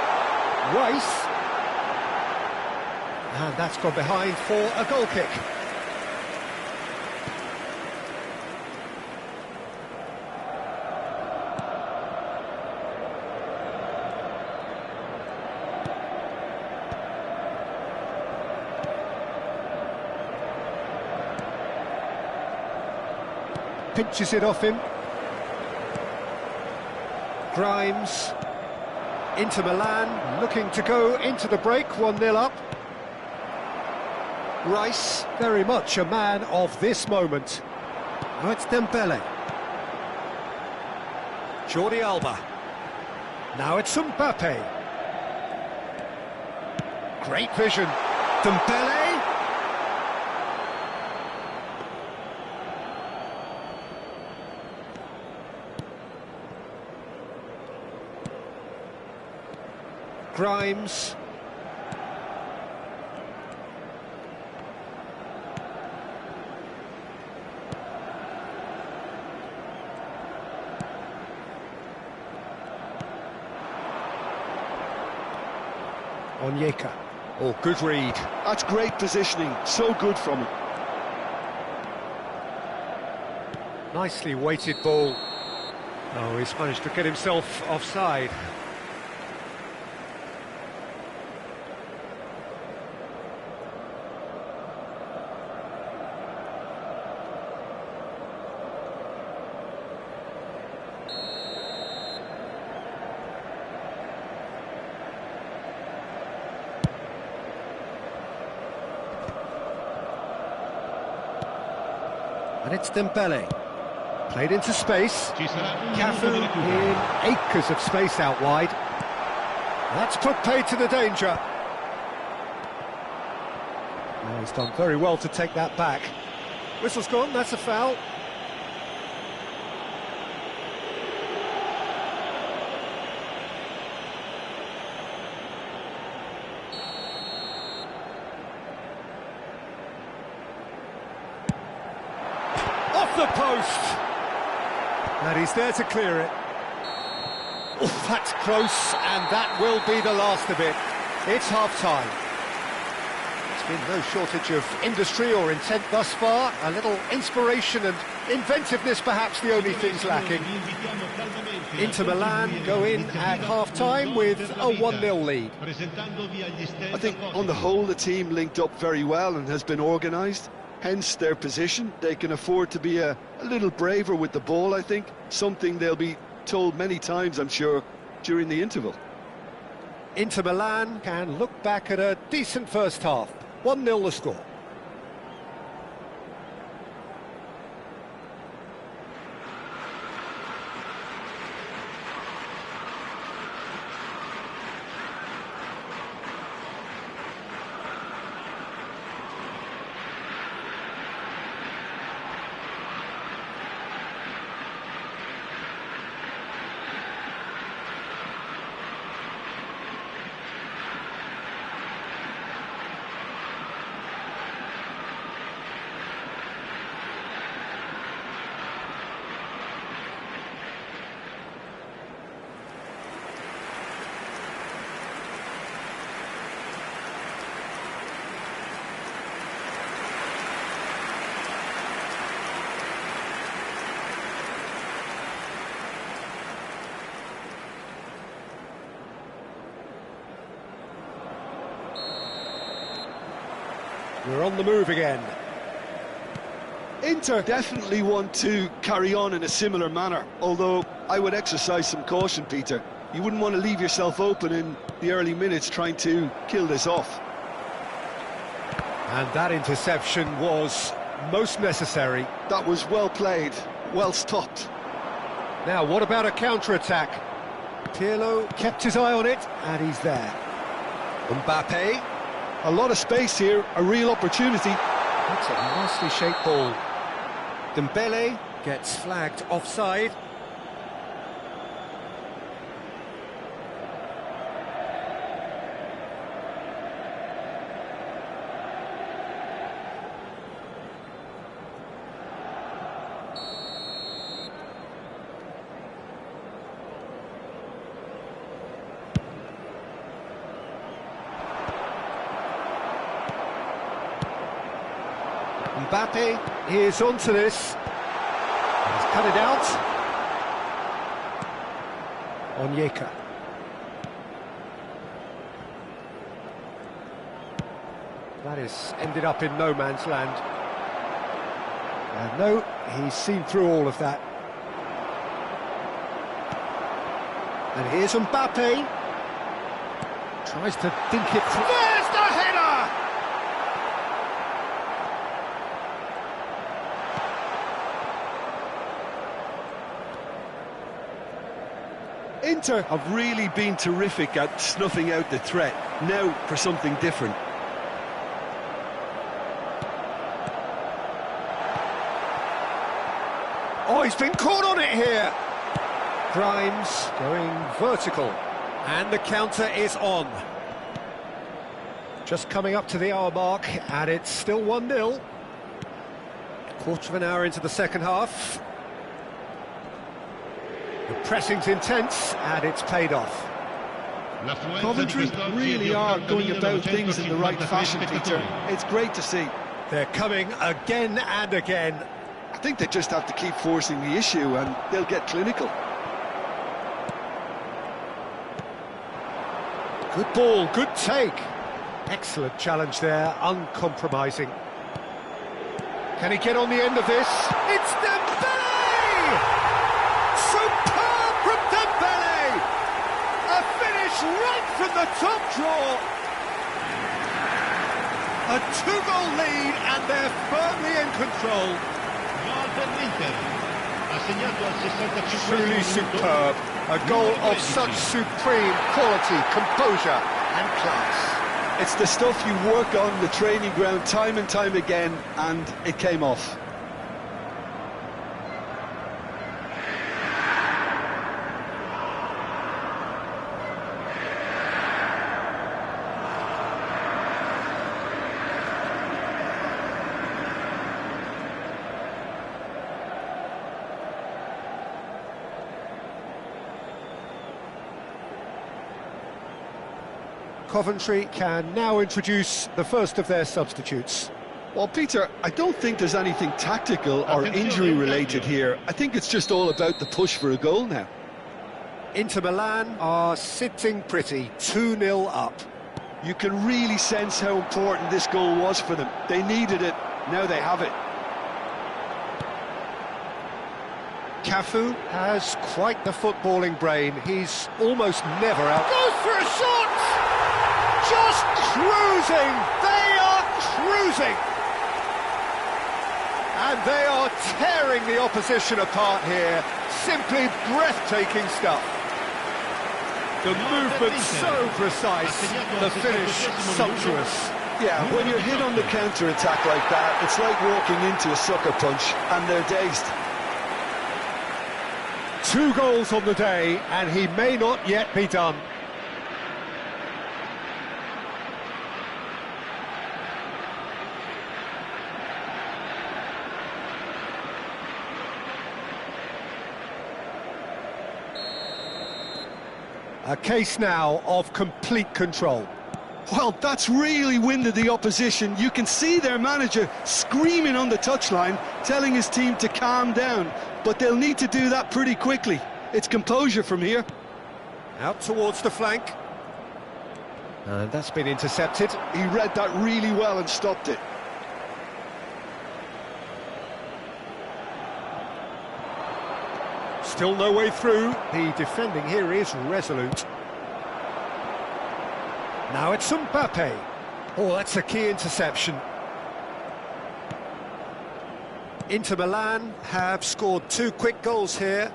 Rice. And that's gone behind for a goal kick. Pinches it off him. Grimes. Inter Milan looking to go into the break, 1-0 up. Rice, very much a man of this moment. Now it's Dembele. Jordi Alba. Now it's Mbappe. Great vision. Dembele. Grimes. Onyeka. Oh, good read. That's great positioning, so good from him. Nicely weighted ball. Oh, he's managed to get himself offside. And it's Dembele. Played into space. Cafu in acres of space out wide. That's put paid to the danger. Oh, he's done very well to take that back. Whistle's gone, that's a foul. The post, and he's there to clear it. Oh, that's close, and that will be the last of it. It's half-time. It's been no shortage of industry or intent thus far. A little inspiration and inventiveness, perhaps the only things lacking. Inter Milan go in at half-time with a 1-0 lead. I think on the whole the team linked up very well and has been organised. Hence their position. They can afford to be a little braver with the ball, I think. Something they'll be told many times, I'm sure, during the interval. Inter Milan can look back at a decent first half. 1-0 the score. We're on the move again. Inter definitely want to carry on in a similar manner, although I would exercise some caution, Peter. You wouldn't want to leave yourself open in the early minutes trying to kill this off. And that interception was most necessary. That was well played, well stopped. Now, what about a counter-attack? Pirlo kept his eye on it, and he's there. Mbappe. A lot of space here, a real opportunity. That's a nicely shaped ball. Dembele gets flagged offside. Mbappe is onto this. He's cut it out. Onyeka. That is ended up in no man's land. And no, he's seen through all of that. And here's Mbappe. Tries to think it through. There's the header! Inter have really been terrific at snuffing out the threat. Now for something different. Oh, he's been caught on it here. Grimes going vertical. And the counter is on. Just coming up to the hour mark, and it's still 1-0. Quarter of an hour into the second half. The pressing's intense, and it's paid off. Coventry really are going about things in the right fashion, Peter. It's great to see. They're coming again and again. I think they just have to keep forcing the issue and they'll get clinical. Good ball, good take. Excellent challenge there, uncompromising. Can he get on the end of this? It's Dembele! Superb from Dembele! A finish right from the top draw. A two-goal lead and they're firmly in control. Truly superb. A goal of such supreme quality, composure and class. It's the stuff you work on the training ground time and time again, and it came off. Coventry can now introduce the first of their substitutes. Well, Peter, I don't think there's anything tactical or injury-related here. I think it's just all about the push for a goal now. Inter Milan are sitting pretty, 2-0 up. You can really sense how important this goal was for them. They needed it, now they have it. Cafu has quite the footballing brain. He's almost never out. Goes for a shot! Just cruising! They are cruising! And they are tearing the opposition apart here. Simply breathtaking stuff. The movement so precise, the finish sumptuous. Yeah, when you're hit on the counter-attack like that, it's like walking into a sucker punch, and they're dazed. 2 goals on the day, and he may not yet be done. A case now of complete control. Well, that's really winded the opposition. You can see their manager screaming on the touchline, telling his team to calm down. But they'll need to do that pretty quickly. It's composure from here. Out towards the flank. And that's been intercepted. He read that really well and stopped it. Still no way through. The defending here is resolute. Now it's Mbappe. Oh, that's a key interception. Inter Milan have scored 2 quick goals here.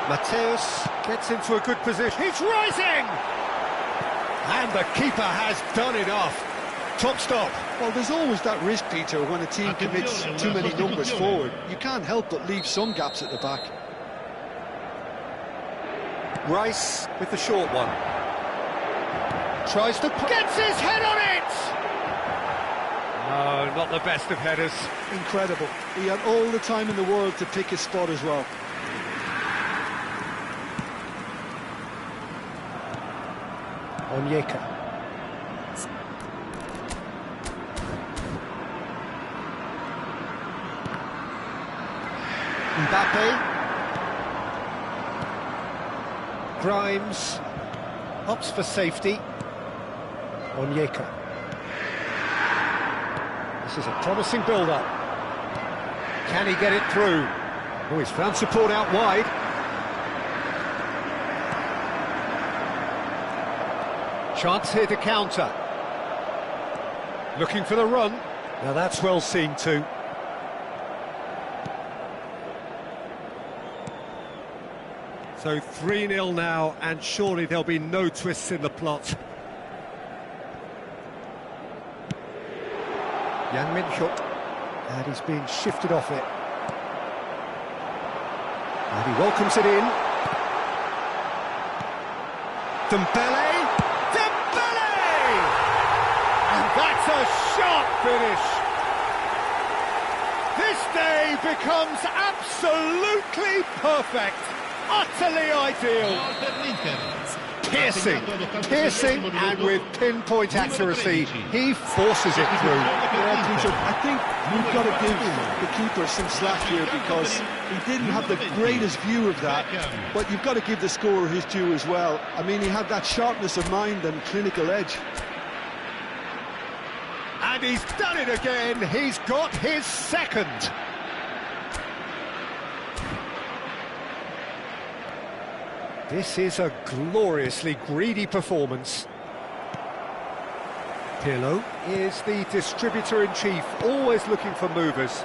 Mateus gets into a good position. He's rising! And the keeper has done enough. Top stop. Well, there's always that risk, Peter, when a team commits too many numbers forward. You can't help but leave some gaps at the back. Rice with the short one. Tries to... Gets his head on it! No, not the best of headers. Incredible. He had all the time in the world to pick his spot as well. Onyeka. Mbappe. Grimes opts for safety. Onyeka. This is a promising build-up. Can he get it through? Oh, he's found support out wide. Chance here to counter. Looking for the run. Now that's well seen too. So 3-0 now, and surely there'll be no twists in the plot. Yang Min-hyuk, and he's being shifted off it. And he welcomes it in. Dembele! Dembele! And that's a sharp finish! This day becomes absolutely perfect! Utterly ideal! Piercing, and with pinpoint accuracy, he forces it through. Yeah, Peter, I think we've got to give the keeper some slack here because he didn't have the greatest view of that, but you've got to give the scorer his due as well. I mean, he had that sharpness of mind and clinical edge. And he's done it again, he's got his second. This is a gloriously greedy performance. Pirlo is the distributor-in-chief, always looking for movers.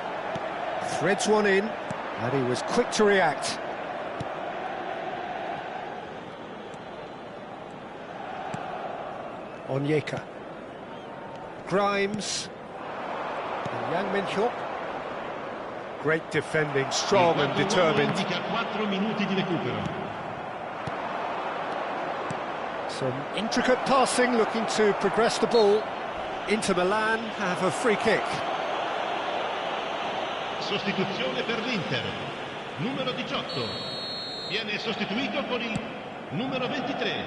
Threads one in, and he was quick to react. Onyeka. Grimes. And Yang Min-hyuk. Great defending, strong and determined. Some intricate passing, looking to progress the ball. Inter Milan have a free kick. Sostituzione per l'Inter. Numero 18. Viene sostituito con il numero 23.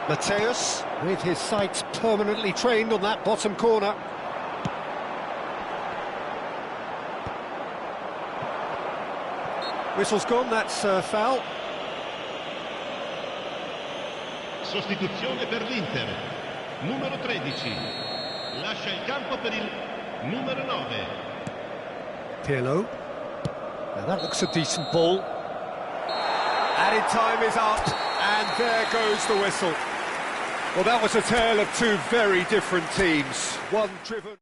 Mateus, with his sights permanently trained on that bottom corner. Whistle's gone, that's foul. Sostituzione per l'Inter. Numero 13. Lascia il campo per il numero 9. Pirlo. Now that looks a decent ball. Added time is up, and there goes the whistle. Well, that was a tale of two very different teams. One driven...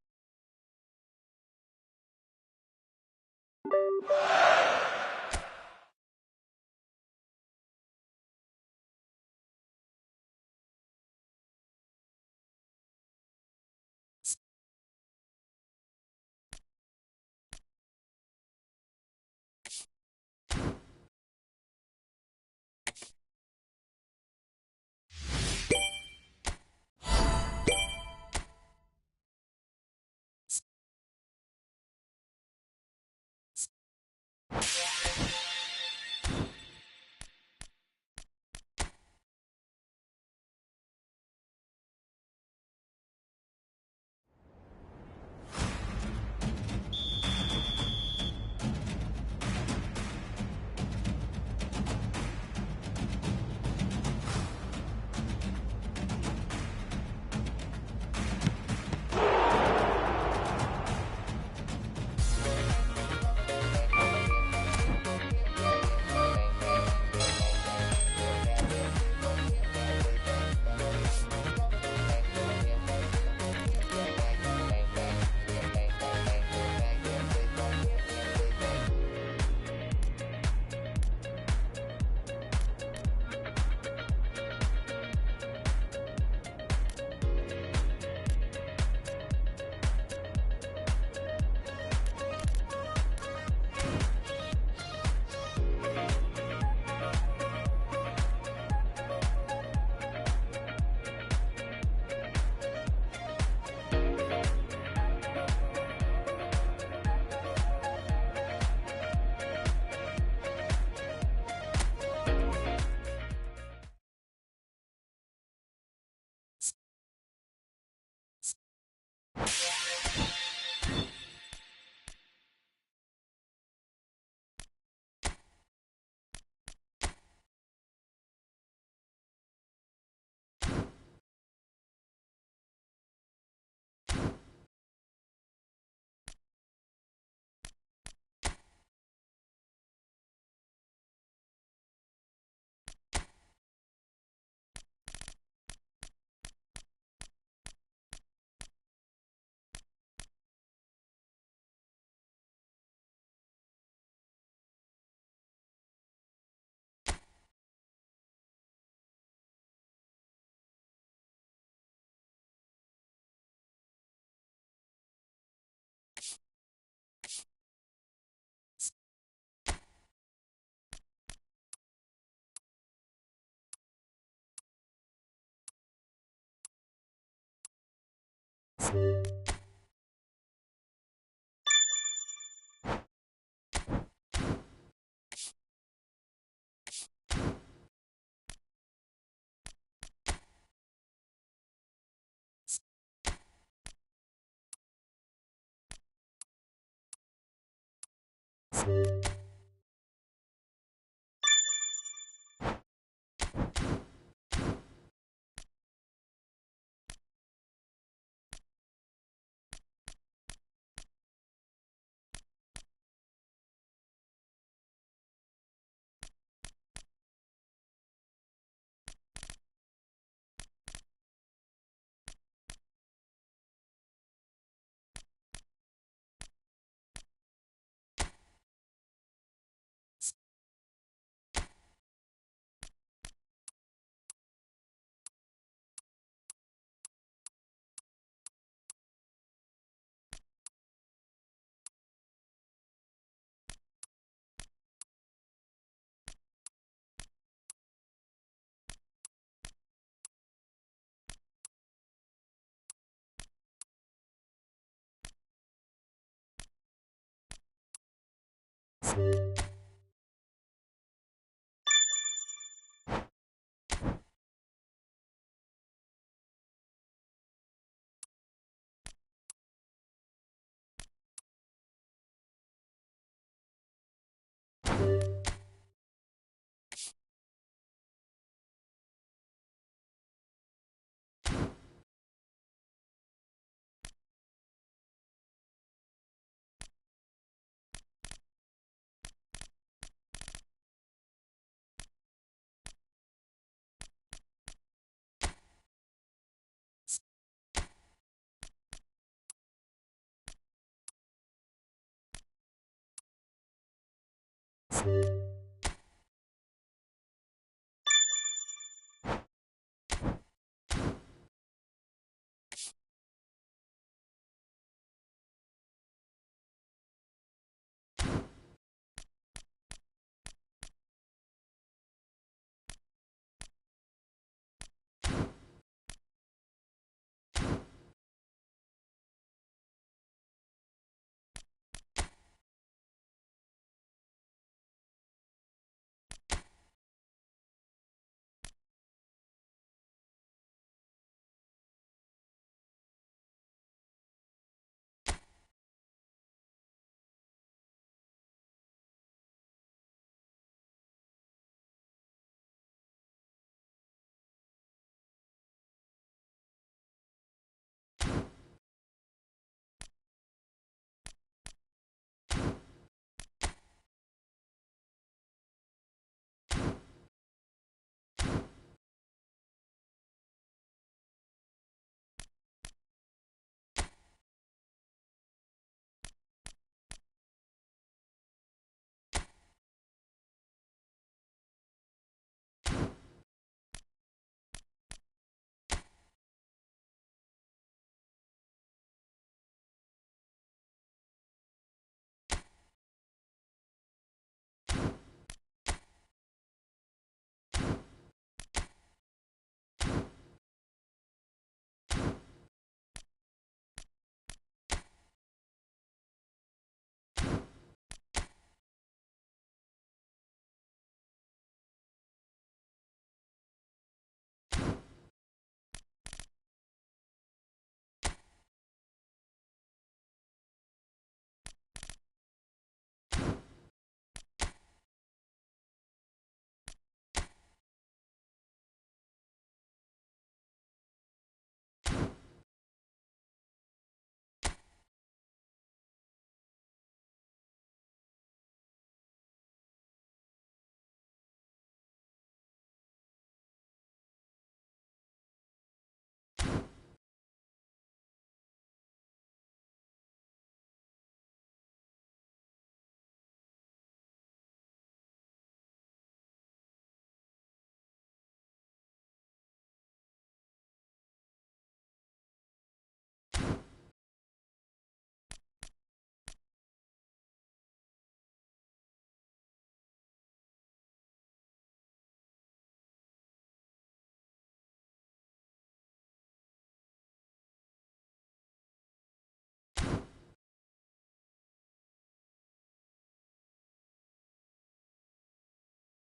You